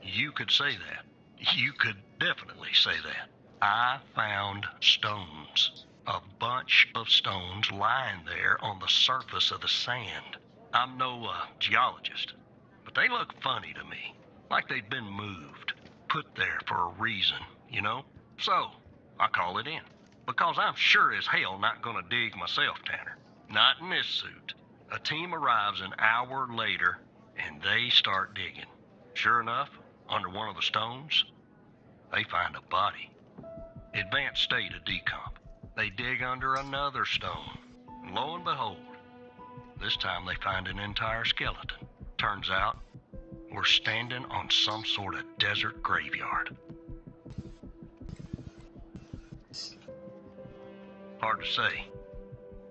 You could say that. You could definitely say that. I found stones. A bunch of stones lying there on the surface of the sand. I'm no geologist, but they look funny to me. Like they'd been moved. Put there for a reason, you know? So, I call it in. Because I'm sure as hell not gonna dig myself, Tanner. Not in this suit. A team arrives an hour later, and they start digging. Sure enough, under one of the stones, they find a body. Advanced state of decomp. They dig under another stone. And lo and behold, this time they find an entire skeleton. Turns out, we're standing on some sort of desert graveyard. Hard to say,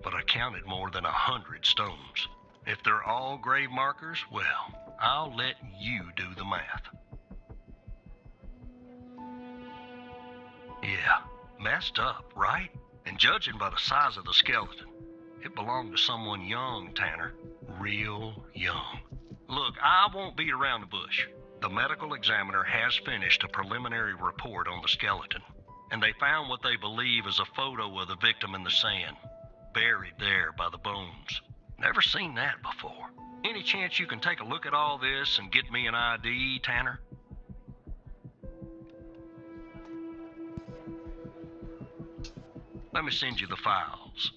but I counted more than 100 stones. If they're all grave markers, well, I'll let you do the math. Yeah, messed up, right? And judging by the size of the skeleton, it belonged to someone young, Tanner. Real young. Look, I won't beat around the bush. The medical examiner has finished a preliminary report on the skeleton, and they found what they believe is a photo of the victim in the sand, buried there by the bones. Never seen that before. Any chance you can take a look at all this and get me an ID, Tanner? Let me send you the files.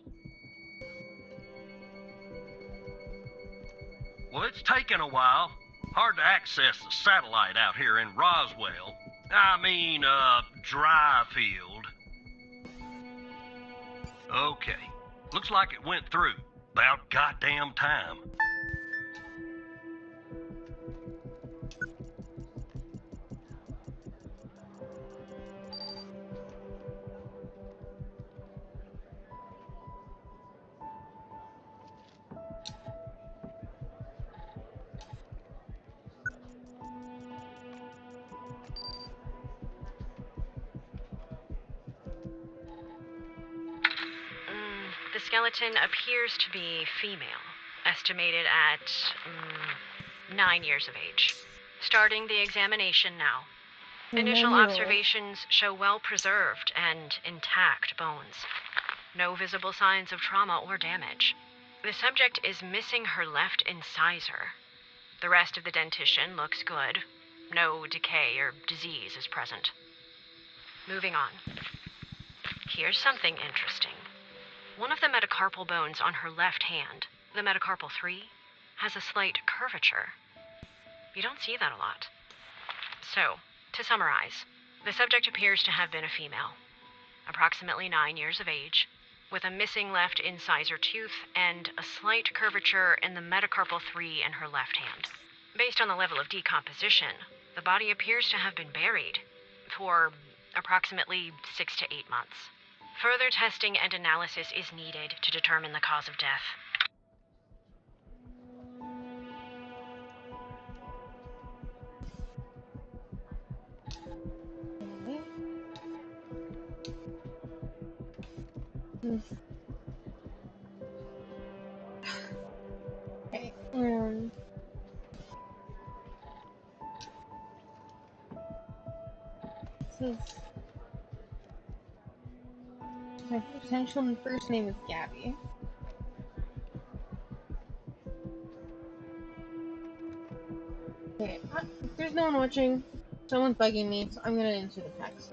Well, it's taken a while. Hard to access the satellite out here in Roswell. Dryfield. Okay. Looks like it went through. About goddamn time. The skeleton appears to be female, estimated at 9 years of age. Starting the examination now. Initial observations show well-preserved and intact bones. No visible signs of trauma or damage. The subject is missing her left incisor. The rest of the dentition looks good. No decay or disease is present. Moving on. Here's something interesting. One of the metacarpal bones on her left hand, the metacarpal 3, has a slight curvature. You don't see that a lot. So, to summarize, the subject appears to have been a female, approximately 9 years of age, with a missing left incisor tooth and a slight curvature in the metacarpal 3 in her left hand. Based on the level of decomposition, the body appears to have been buried for approximately 6 to 8 months. Further testing and analysis is needed to determine the cause of death. Okay, this is my potential first name is Gabby. Okay, if there's no one watching, someone's bugging me, so I'm gonna answer the text.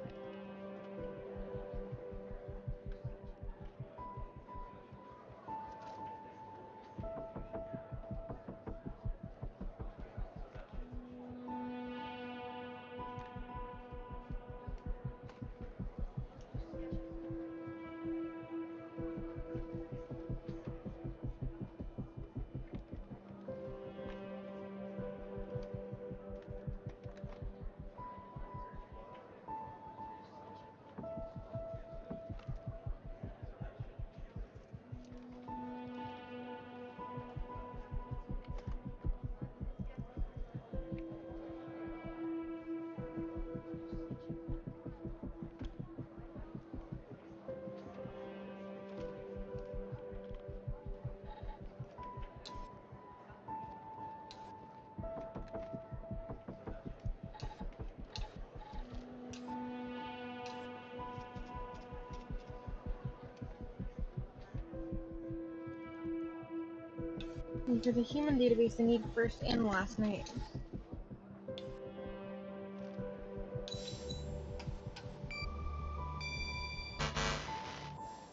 And for the human database, I need first and last name.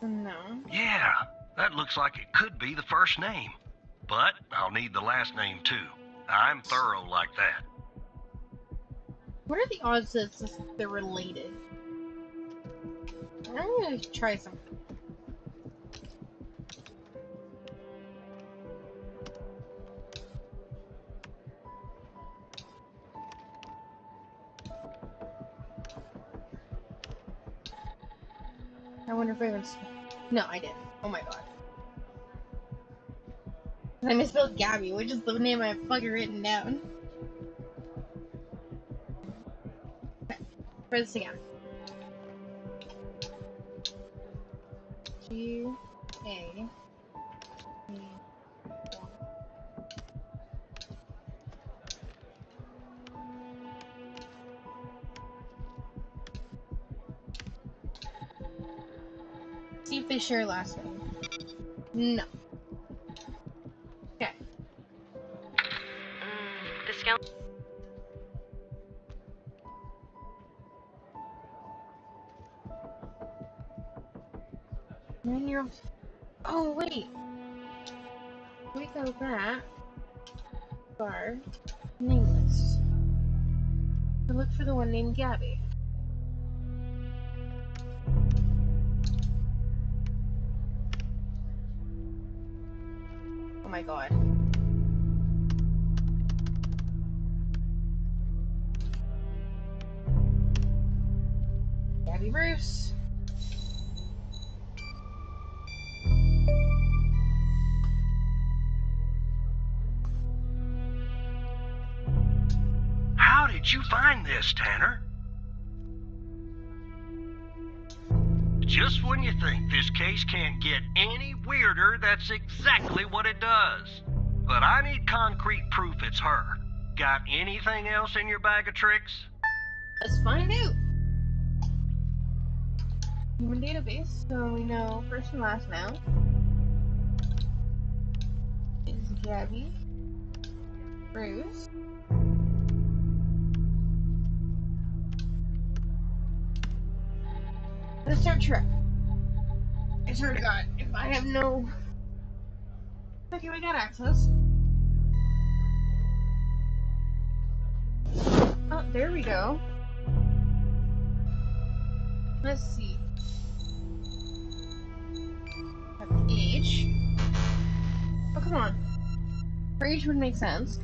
No. Yeah, that looks like it could be the first name. But I'll need the last name too. I'm thorough like that. What are the odds that they're related? I'm gonna try something. I wonder if I even... No, I didn't. Oh my god. I misspelled Gabby, which is the name I have fucking written down. Okay, try this again. G-A... See if they share last name. No. Okay. The skeleton. Oh wait. We go back. Bar. Nameless. I look for the one named Gabby. Oh my god. Gabby Bruce. How did you find this, Tanner? Just when you think this case can't get any weirder, that's exactly what it does. But I need concrete proof it's her. Got anything else in your bag of tricks? Let's find out. Human database, so we know first and last now. Is Gabby Bruce. Let's start trip. I swear to God, if I have no... Okay, we got access. Oh, there we go. Let's see. That's H. Oh, come on. For H would make sense.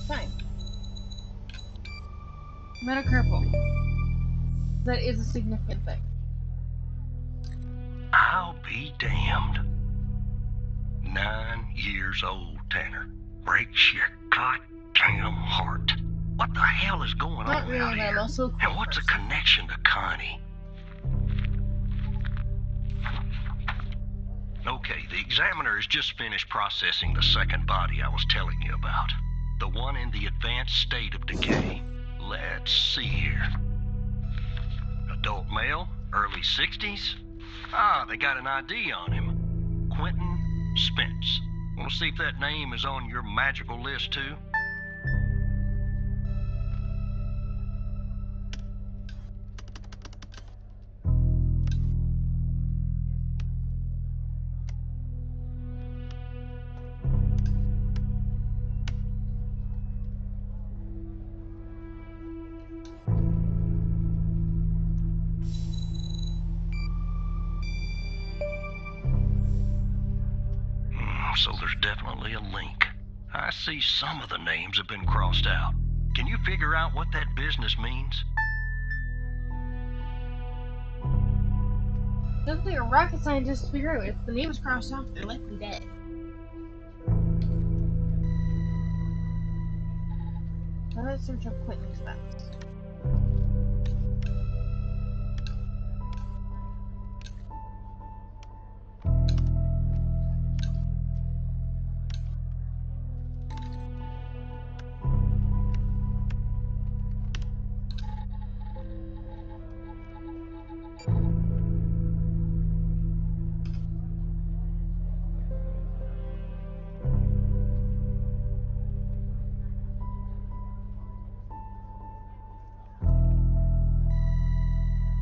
Fine. Metacarpal. That is a significant thing. I'll be damned. 9 years old, Tanner. Breaks your goddamn heart. What the hell is going Not on really, out but here? I'm also a cool And what's the person. connection to Connie? Okay, the examiner has just finished processing the second body I was telling you about. The one in the advanced state of decay. Let's see here. Adult male, early 60s. Ah, they got an ID on him. Quentin Spence. Want to see if that name is on your magical list too? So there's definitely a link. I see some of the names have been crossed out. Can you figure out what that business means? Doesn't take a rocket scientist to figure out if the name is crossed off, they're likely dead. Now let's search up Quentin Spence.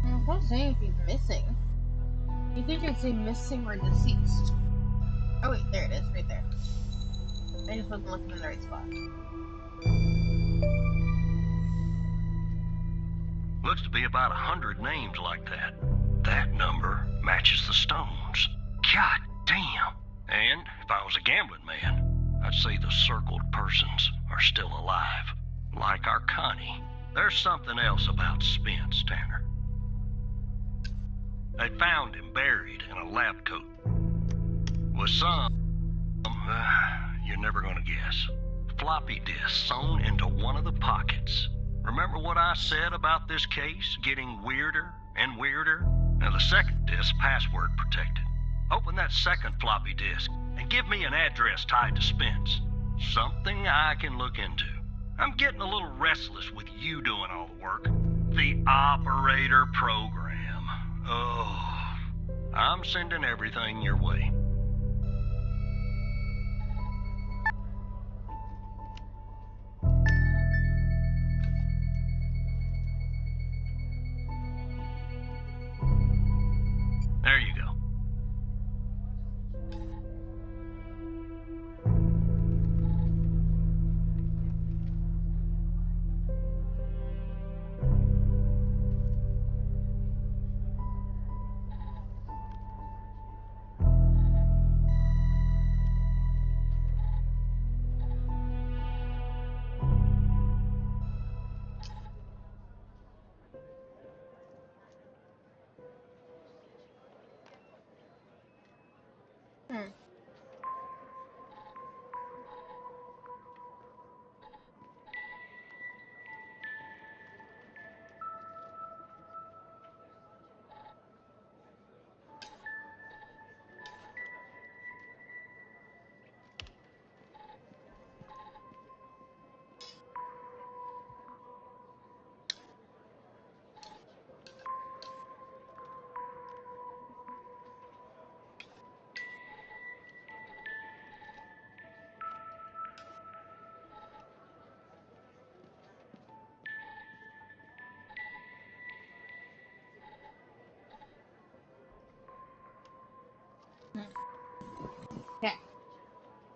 It doesn't say if he's missing. You think I'd say missing or deceased? Oh wait, there it is, right there. I just wasn't looking in the right spot. Looks to be about 100 names like that. That number matches the stones. God damn. And if I was a gambling man, I'd say the circled persons are still alive. Like our Connie. There's something else about Spence, Tanner. They found him buried in a lab coat. With some, you're never gonna guess. Floppy disk sewn into one of the pockets. Remember what I said about this case getting weirder and weirder? Now the second disk password protected. Open that second floppy disk and give me an address tied to Spence. Something I can look into. I'm getting a little restless with you doing all the work. The operator program. Oh, I'm sending everything your way. There you go.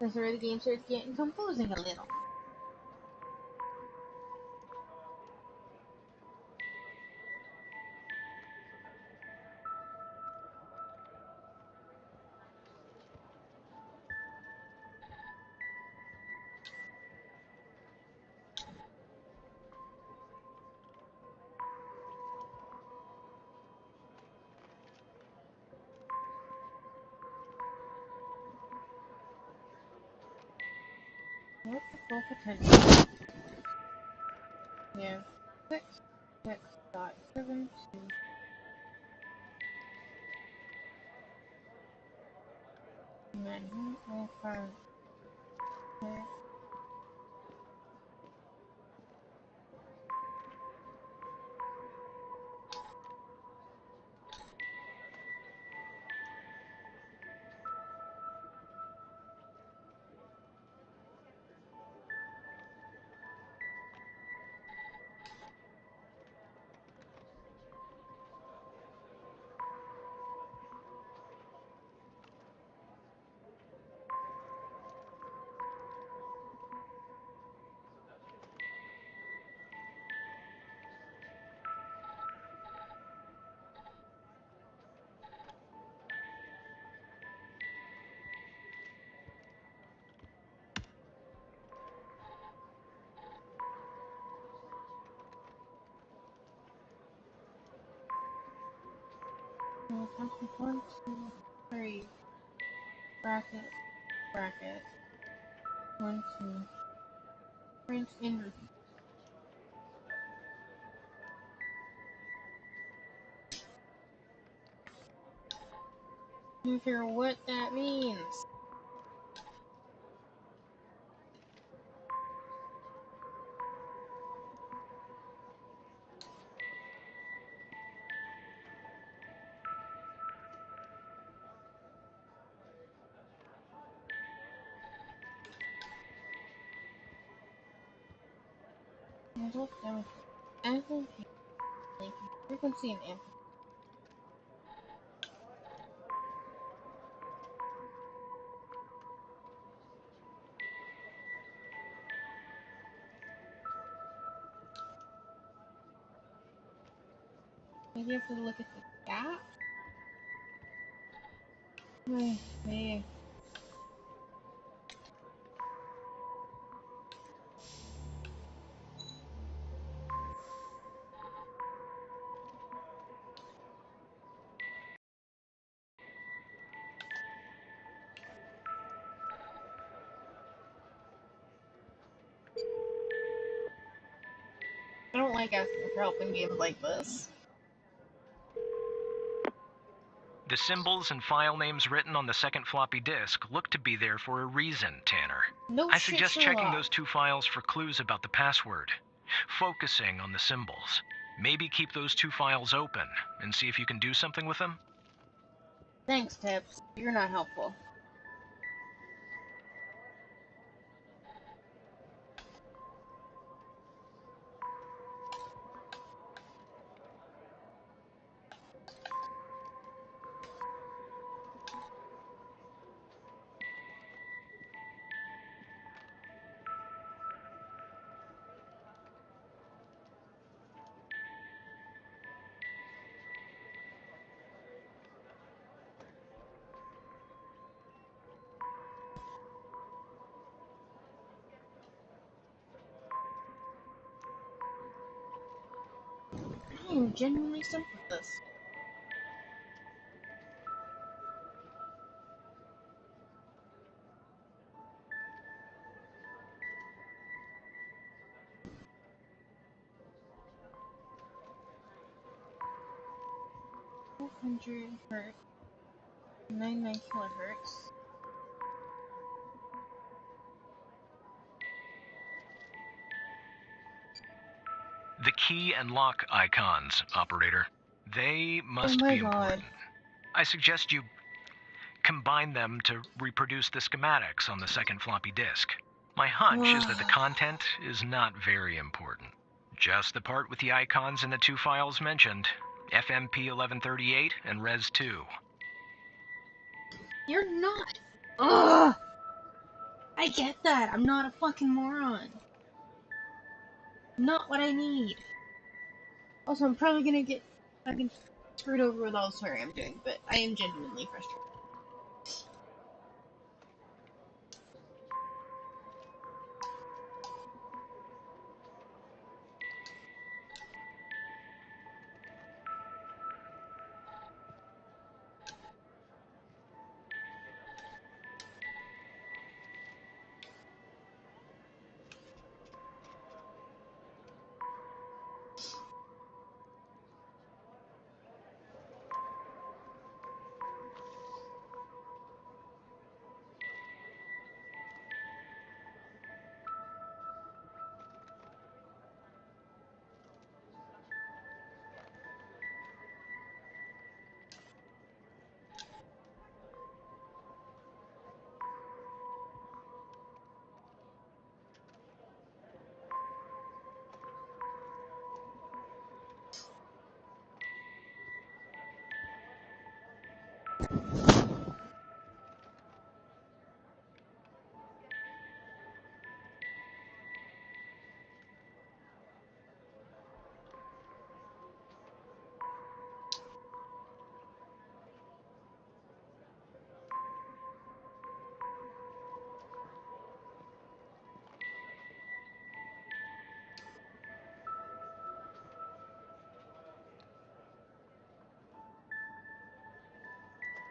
That's where the game starts getting confusing a little. What's the full potential? We have 6.72. And then we will find there. So it's 1, 2, 3. Bracket, bracket. 1, 2. Print and repeat. Not sure what that means. Model damage. Amplitude. Frequency and amplitude. Maybe you have to look at the gap. Maybe. I don't like asking for help in games like this. The symbols and file names written on the second floppy disk look to be there for a reason, Tanner. No I shit, suggest checking Sherlock. those 2 files for clues about the password. Focusing on the symbols. Maybe keep those 2 files open and see if you can do something with them. Thanks, Tips. You're not helpful. I am genuinely stuck with this. Hertz. 99 kilohertz. The key and lock icons, operator. They must Oh my be God. important. I suggest you combine them to reproduce the schematics on the second floppy disk. My hunch is that the content is not very important. Just the part with the icons in the 2 files mentioned, FMP 1138 and Res 2. You're not. Ugh! I get that. I'm not a fucking moron. Not what I need. Also, I'm probably gonna get fucking screwed over with all the swearing I'm doing, but I am genuinely frustrated.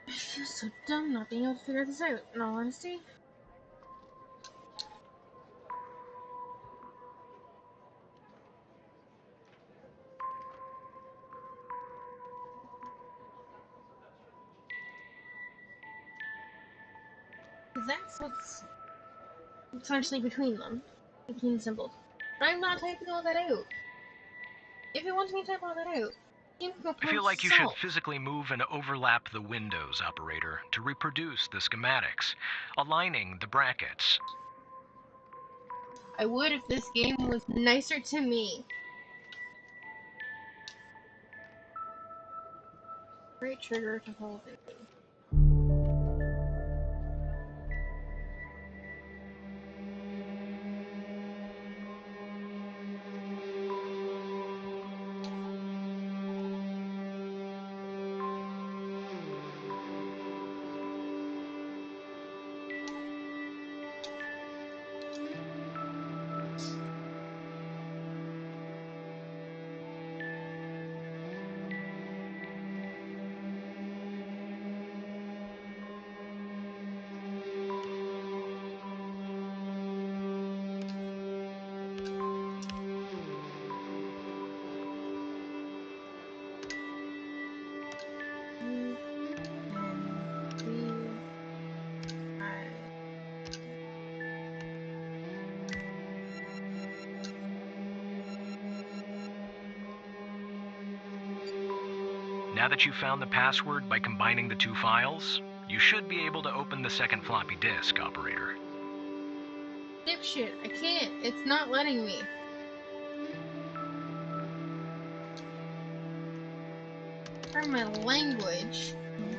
I feel so dumb not being able to figure this out, in all honesty. Because that's what's essentially between them. Between the symbols. But I'm not typing all that out. If you want me to type all that out, you can go I feel like you should yourself. physically move and overlap the windows, operator, to reproduce the schematics, aligning the brackets. I would if this game was nicer to me. Great trigger to hold it. Now that you've found the password by combining the two files, you should be able to open the second floppy disk, operator. Dipshit, I can't. It's not letting me. Pardon my language,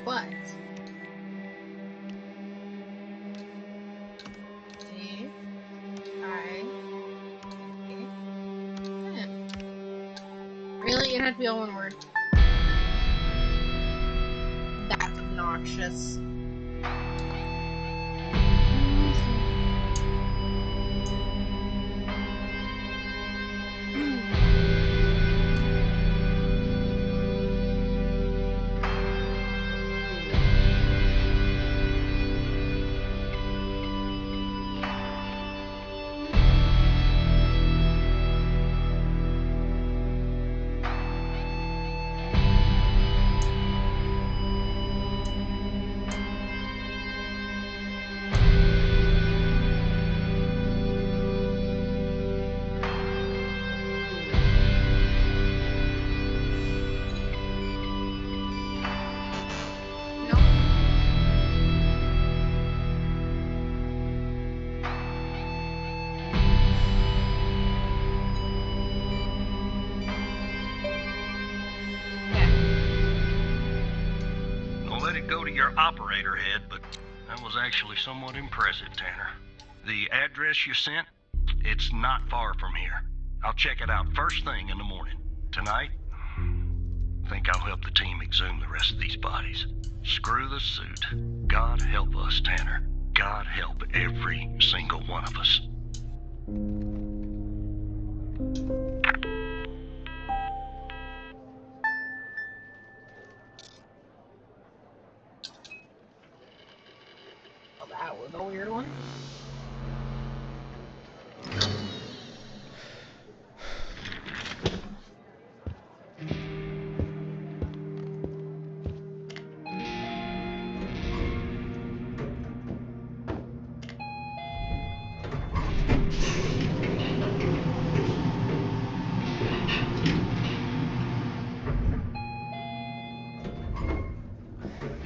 but... Really? It had to be all one word. That's obnoxious. Don't let it go to your operator head, but that was actually somewhat impressive, Tanner. The address you sent, it's not far from here. I'll check it out first thing in the morning. Tonight, I think I'll help the team exhume the rest of these bodies. Screw the suit. God help us, Tanner. God help every single one of us. Well, that was a weird one.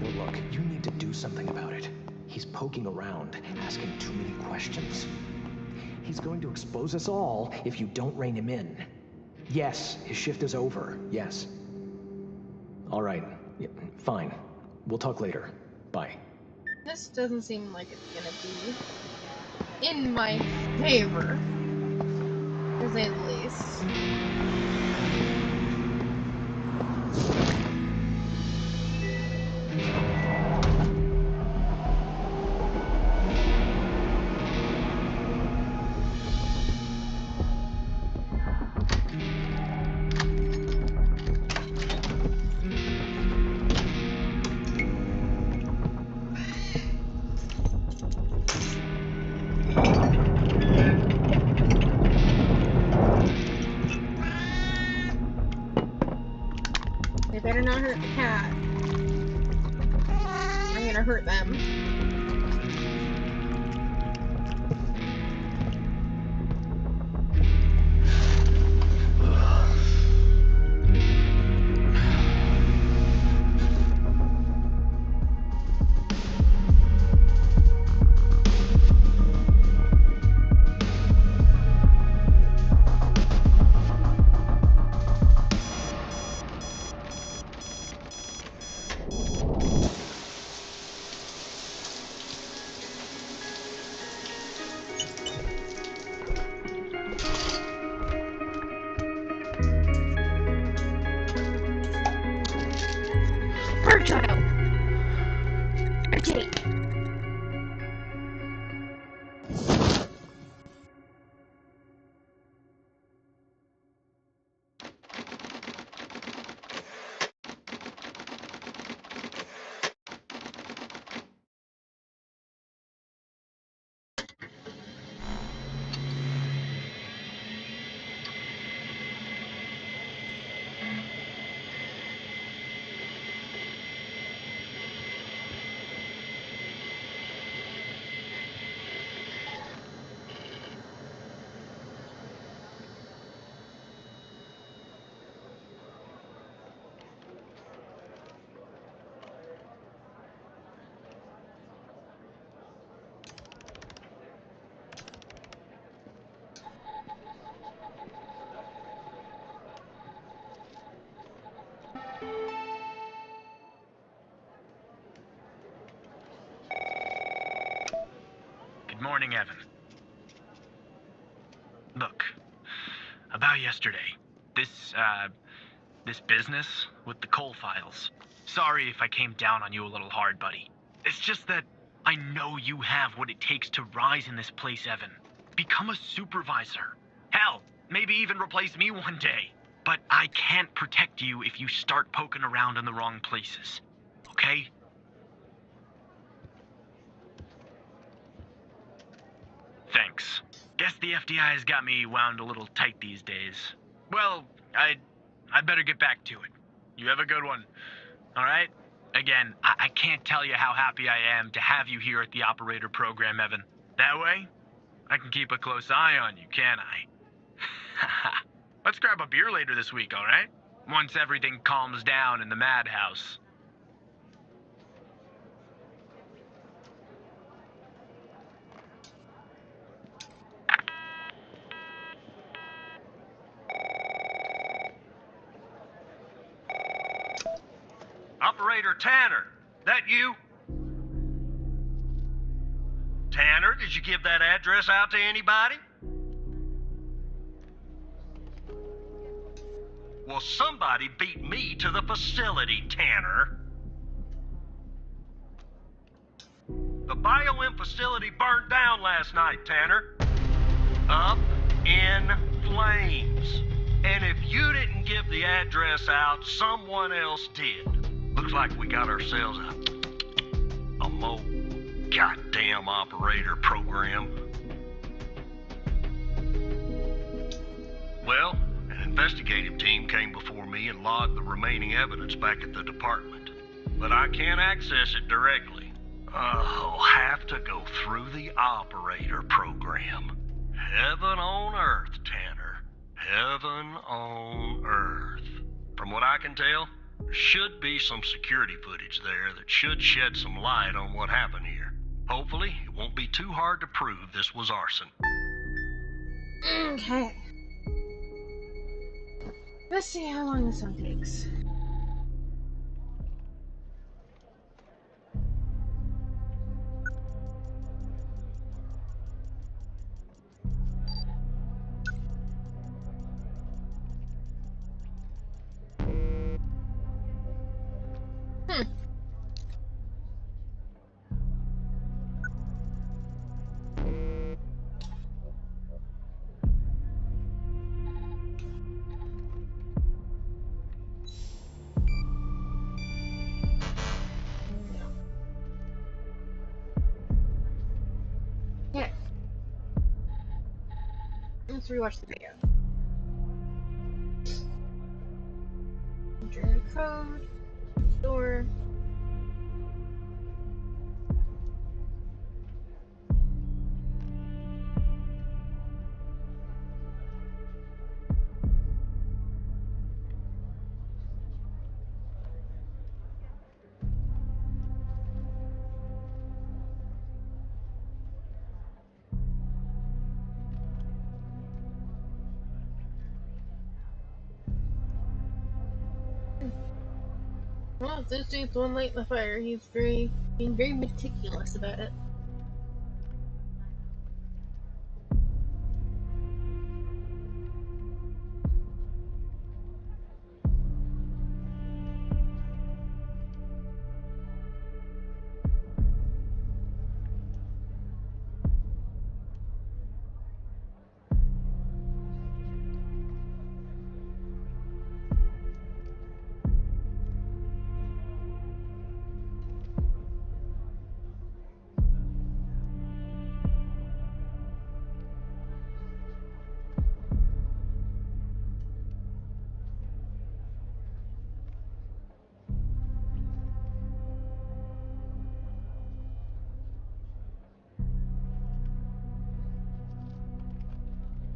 Well, look, you need to do something about it. He's poking around, asking too many questions. He's going to expose us all if you don't rein him in. Yes, his shift is over. Yes. All right. Yeah, fine. We'll talk later. Bye. This doesn't seem like it's gonna be in my favor, to say the least. They better not hurt the cat. I'm gonna hurt them. Child! Jake! Good morning, Evan. Look, about yesterday, this business with the coal files. Sorry if I came down on you a little hard, buddy. It's just that I know you have what it takes to rise in this place, Evan. Become a supervisor. Hell, maybe even replace me one day. But I can't protect you if you start poking around in the wrong places. Okay? Thanks. Guess the FDI has got me wound a little tight these days. Well, I'd better get back to it. You have a good one. All right? Again, I can't tell you how happy I am to have you here at the operator program, Evan. That way, I can keep a close eye on you, can't I? Let's grab a beer later this week, all right? Once everything calms down in the madhouse. Operator Tanner, that you? Tanner? Tanner, did you give that address out to anybody? Well, somebody beat me to the facility, Tanner. The BioM facility burned down last night, Tanner. Up in flames. And if you didn't give the address out, someone else did. Looks like we got ourselves a mole goddamn operator program. Well, an investigative team came before me and logged the remaining evidence back at the department. But I can't access it directly. I'll have to go through the operator program. Heaven on earth, Tanner. Heaven on earth. From what I can tell, there should be some security footage there that should shed some light on what happened here. Hopefully, it won't be too hard to prove this was arson. Okay. Let's see how long this one takes. Yeah. Let's rewatch the video. Enter the code. Store. Well, if this dude's one light in the fire, he's being very meticulous about it.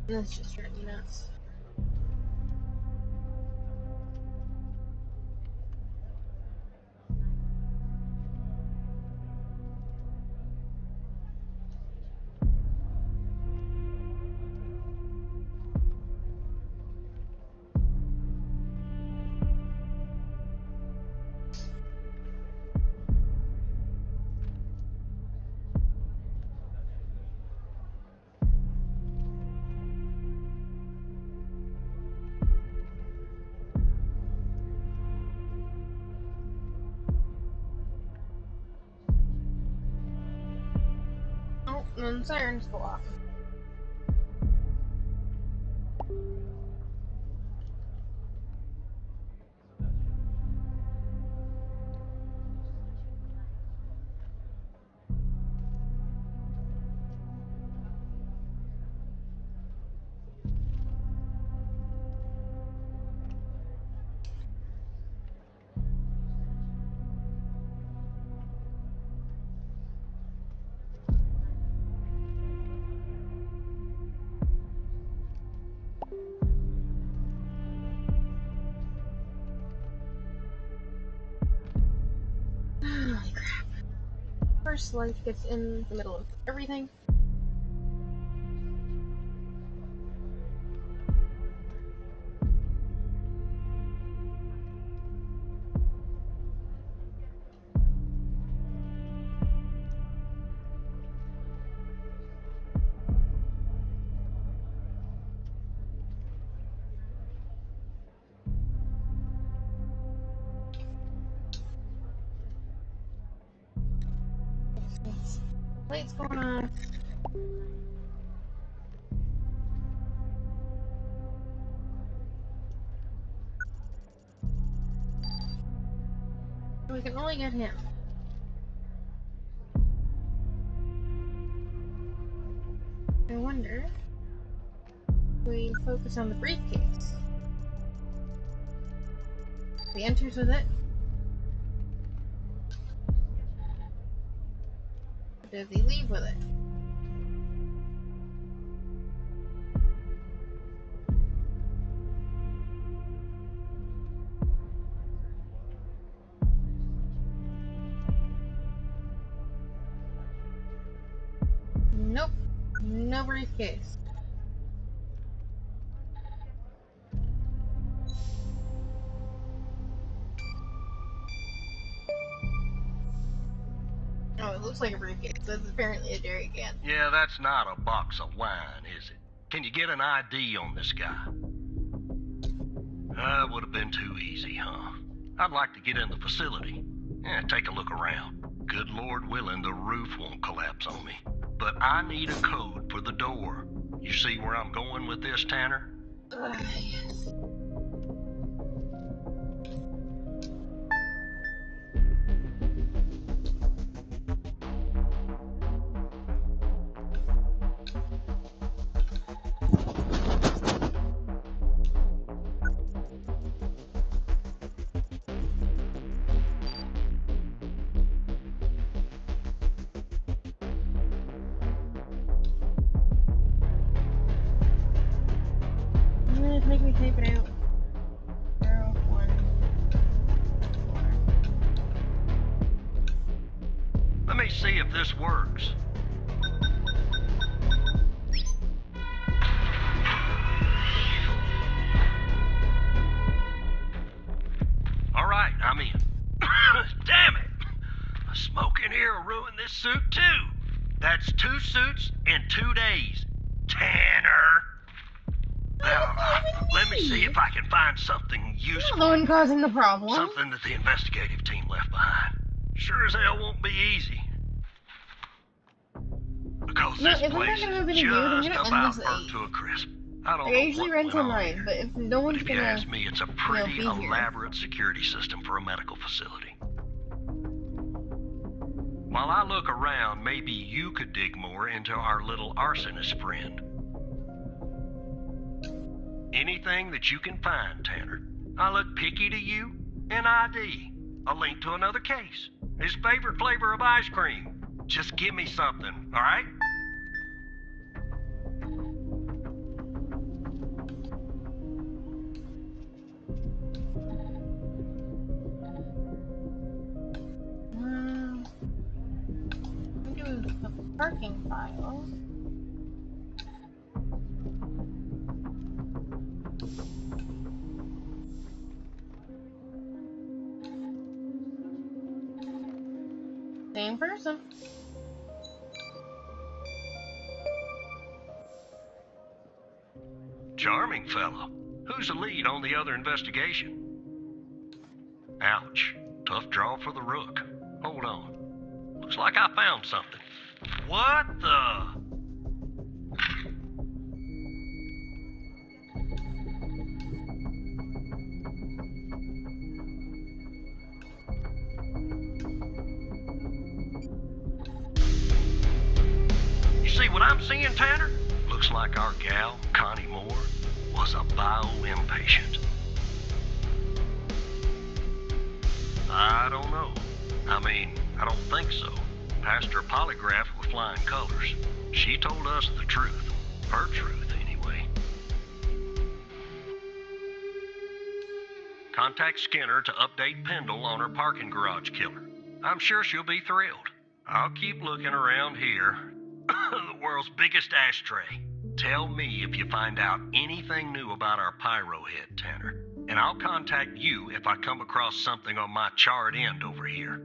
That's just driving me nuts. Oh, and then sirens go off. Holy crap. First life gets in the middle of everything. Lights going off. We can only get him. I wonder if we focus on the briefcase. If he enters with it. Or does he leave with it? Nope. No briefcase. Oh, it looks like a briefcase. That's apparently a jerry can. Yeah, that's not a box of wine, is it? Can you get an ID on this guy? That would have been too easy, huh? I'd like to get in the facility. Yeah, take a look around. Good Lord willing, the roof won't collapse on me. But I need a code for the door. You see where I'm going with this, Tanner? Yes. Make me type it out. 0, 1, 4. Let me see if this works. All right, I'm in. Damn it! A smoke in here will ruin this suit too. That's 2 suits in 2 days. Tanner! Let me see if I can find something useful. You're the one causing the problem. Something that the investigative team left behind. Sure as hell won't be easy. Because No, this if I'm not place gonna have is any just food, I'm gonna end about this at burnt 8. to a crisp. I don't I know usually what run went till on 9, here. but if no But one's if you gonna, ask me, it's a pretty be here. elaborate security system for a medical facility. While I look around, maybe you could dig more into our little arsonist friend. Anything that you can find, Tanner. I look picky to you, an ID, a link to another case, his favorite flavor of ice cream. Just give me something, all right? I'm doing a parking file. Same person. Charming fellow. Who's the lead on the other investigation? Ouch. Tough draw for the rook. Hold on. Looks like I found something. What the? You see what I'm seeing, Tanner? Looks like our gal, Connie Moore, was a bio-impatient. I don't know. I mean, I don't think so. Passed her polygraph with flying colors. She told us the truth. Her truth, anyway. Contact Skinner to update Pendle on her parking garage killer. I'm sure she'll be thrilled. I'll keep looking around here. The world's biggest ashtray. Tell me if you find out anything new about our pyro head, Tanner. And I'll contact you if I come across something on my charred end over here.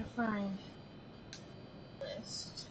Gotta find list.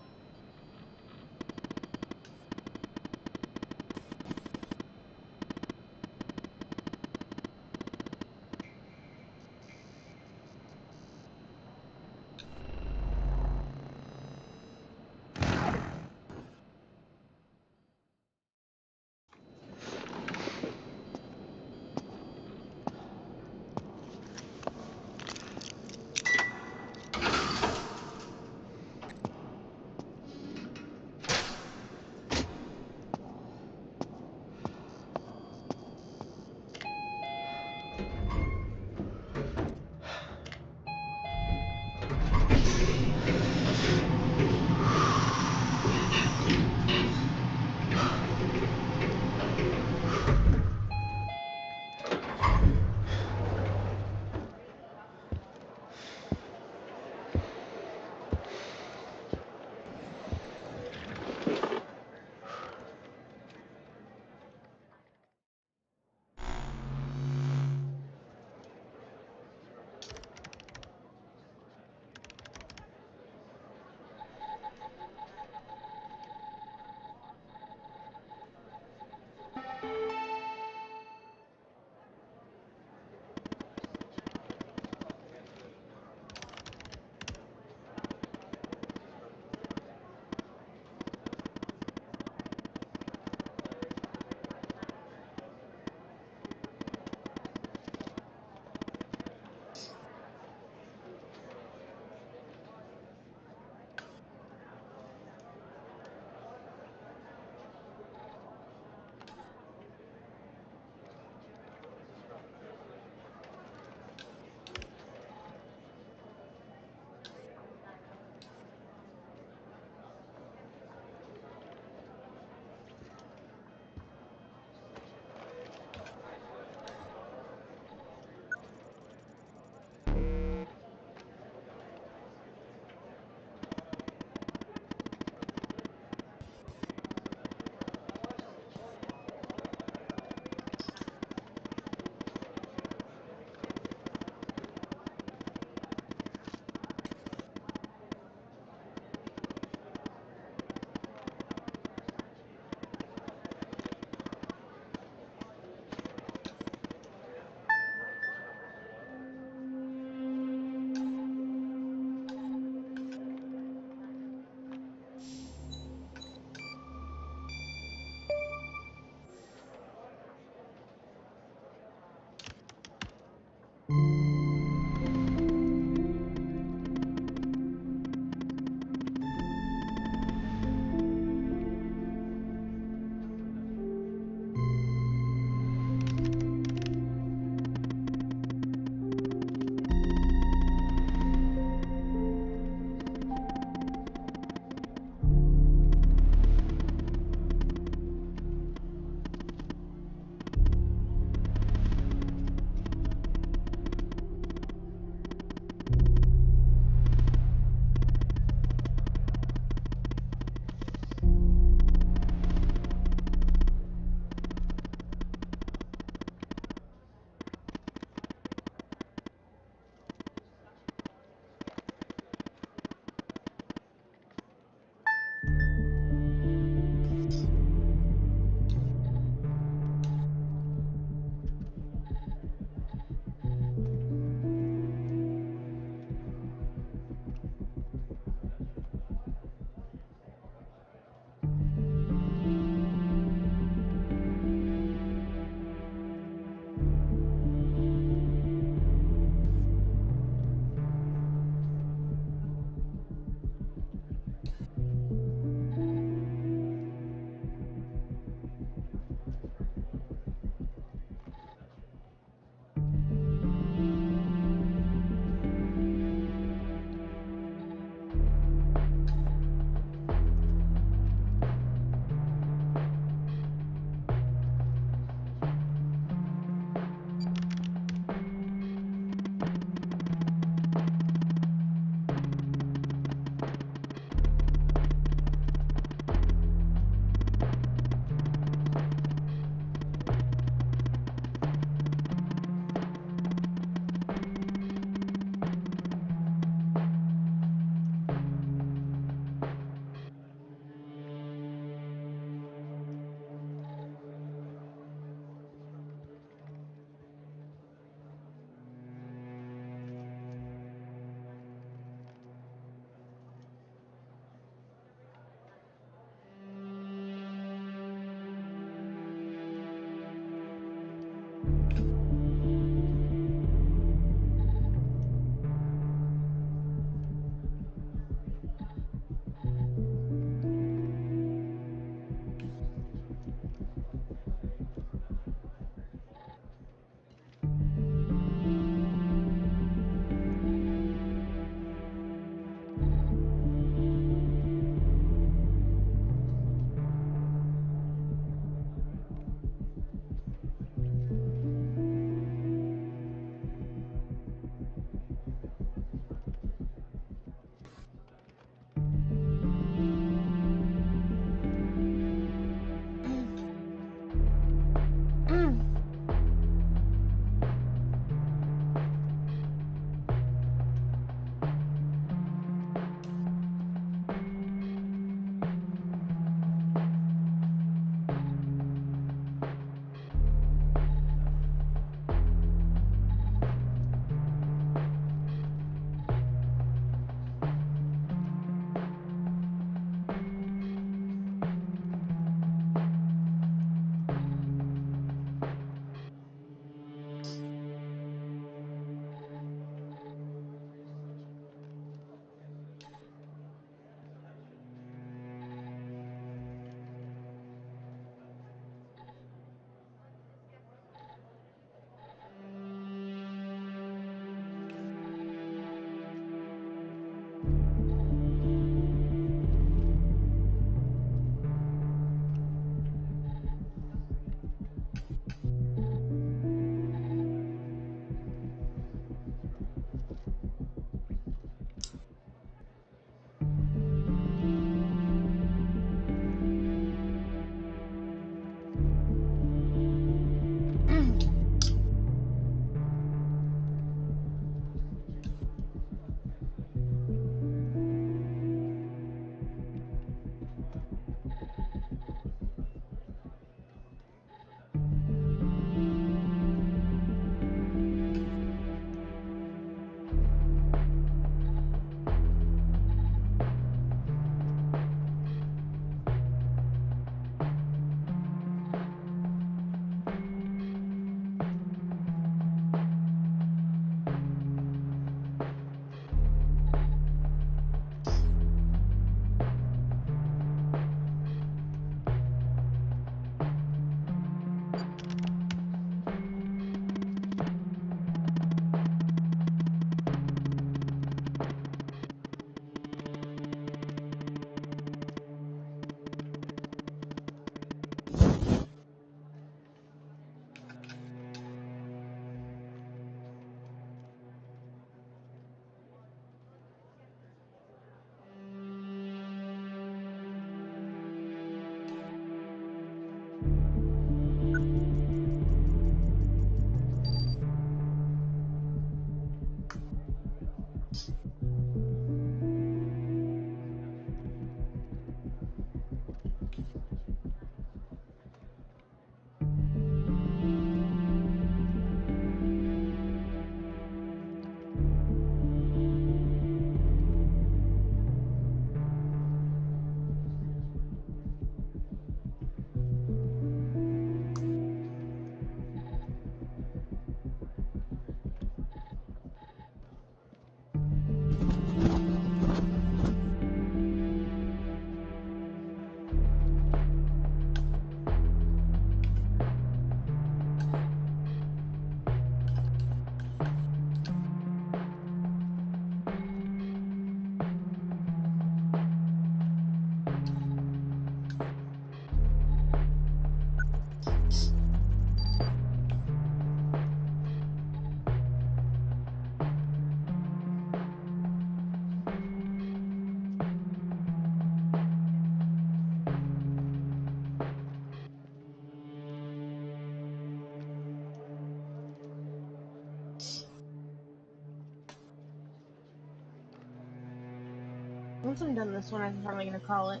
Once I'm done this one, I'm probably gonna call it.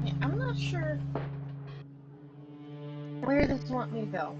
Yeah, I'm not sure where this want me to go.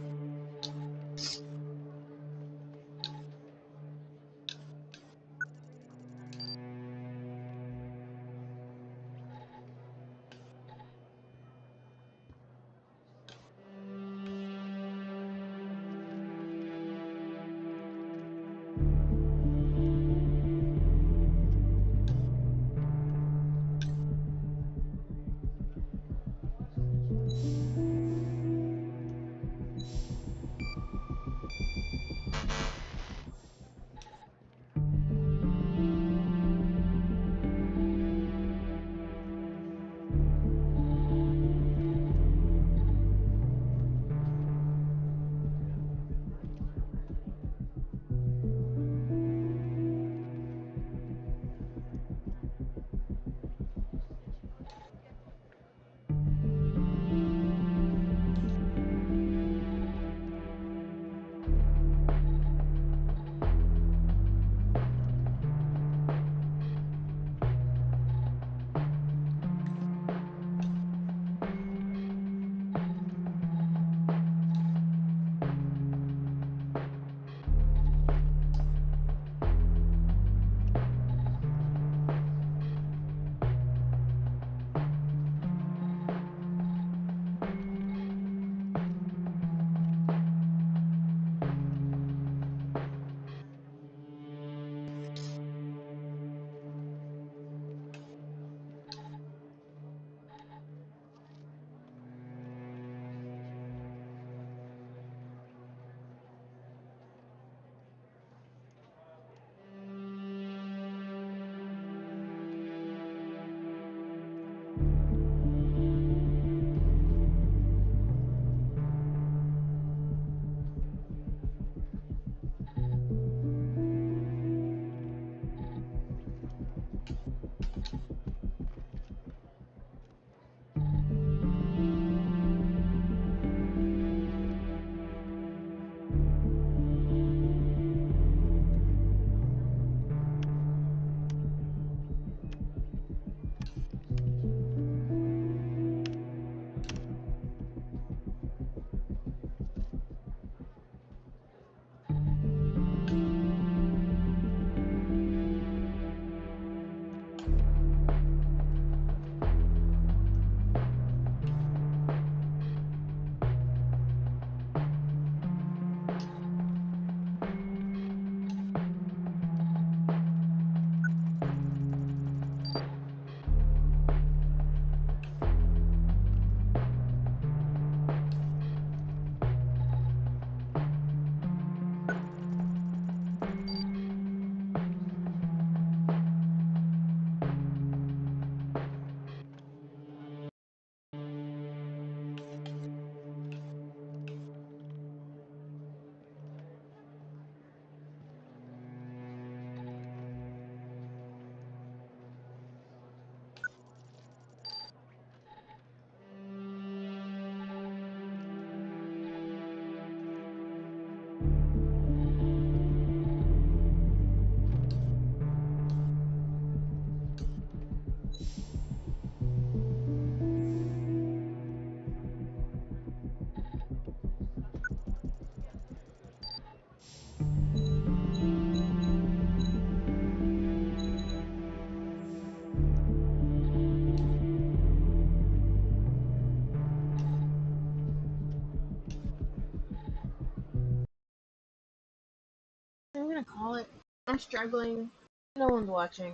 gonna call it. I'm struggling. No one's watching.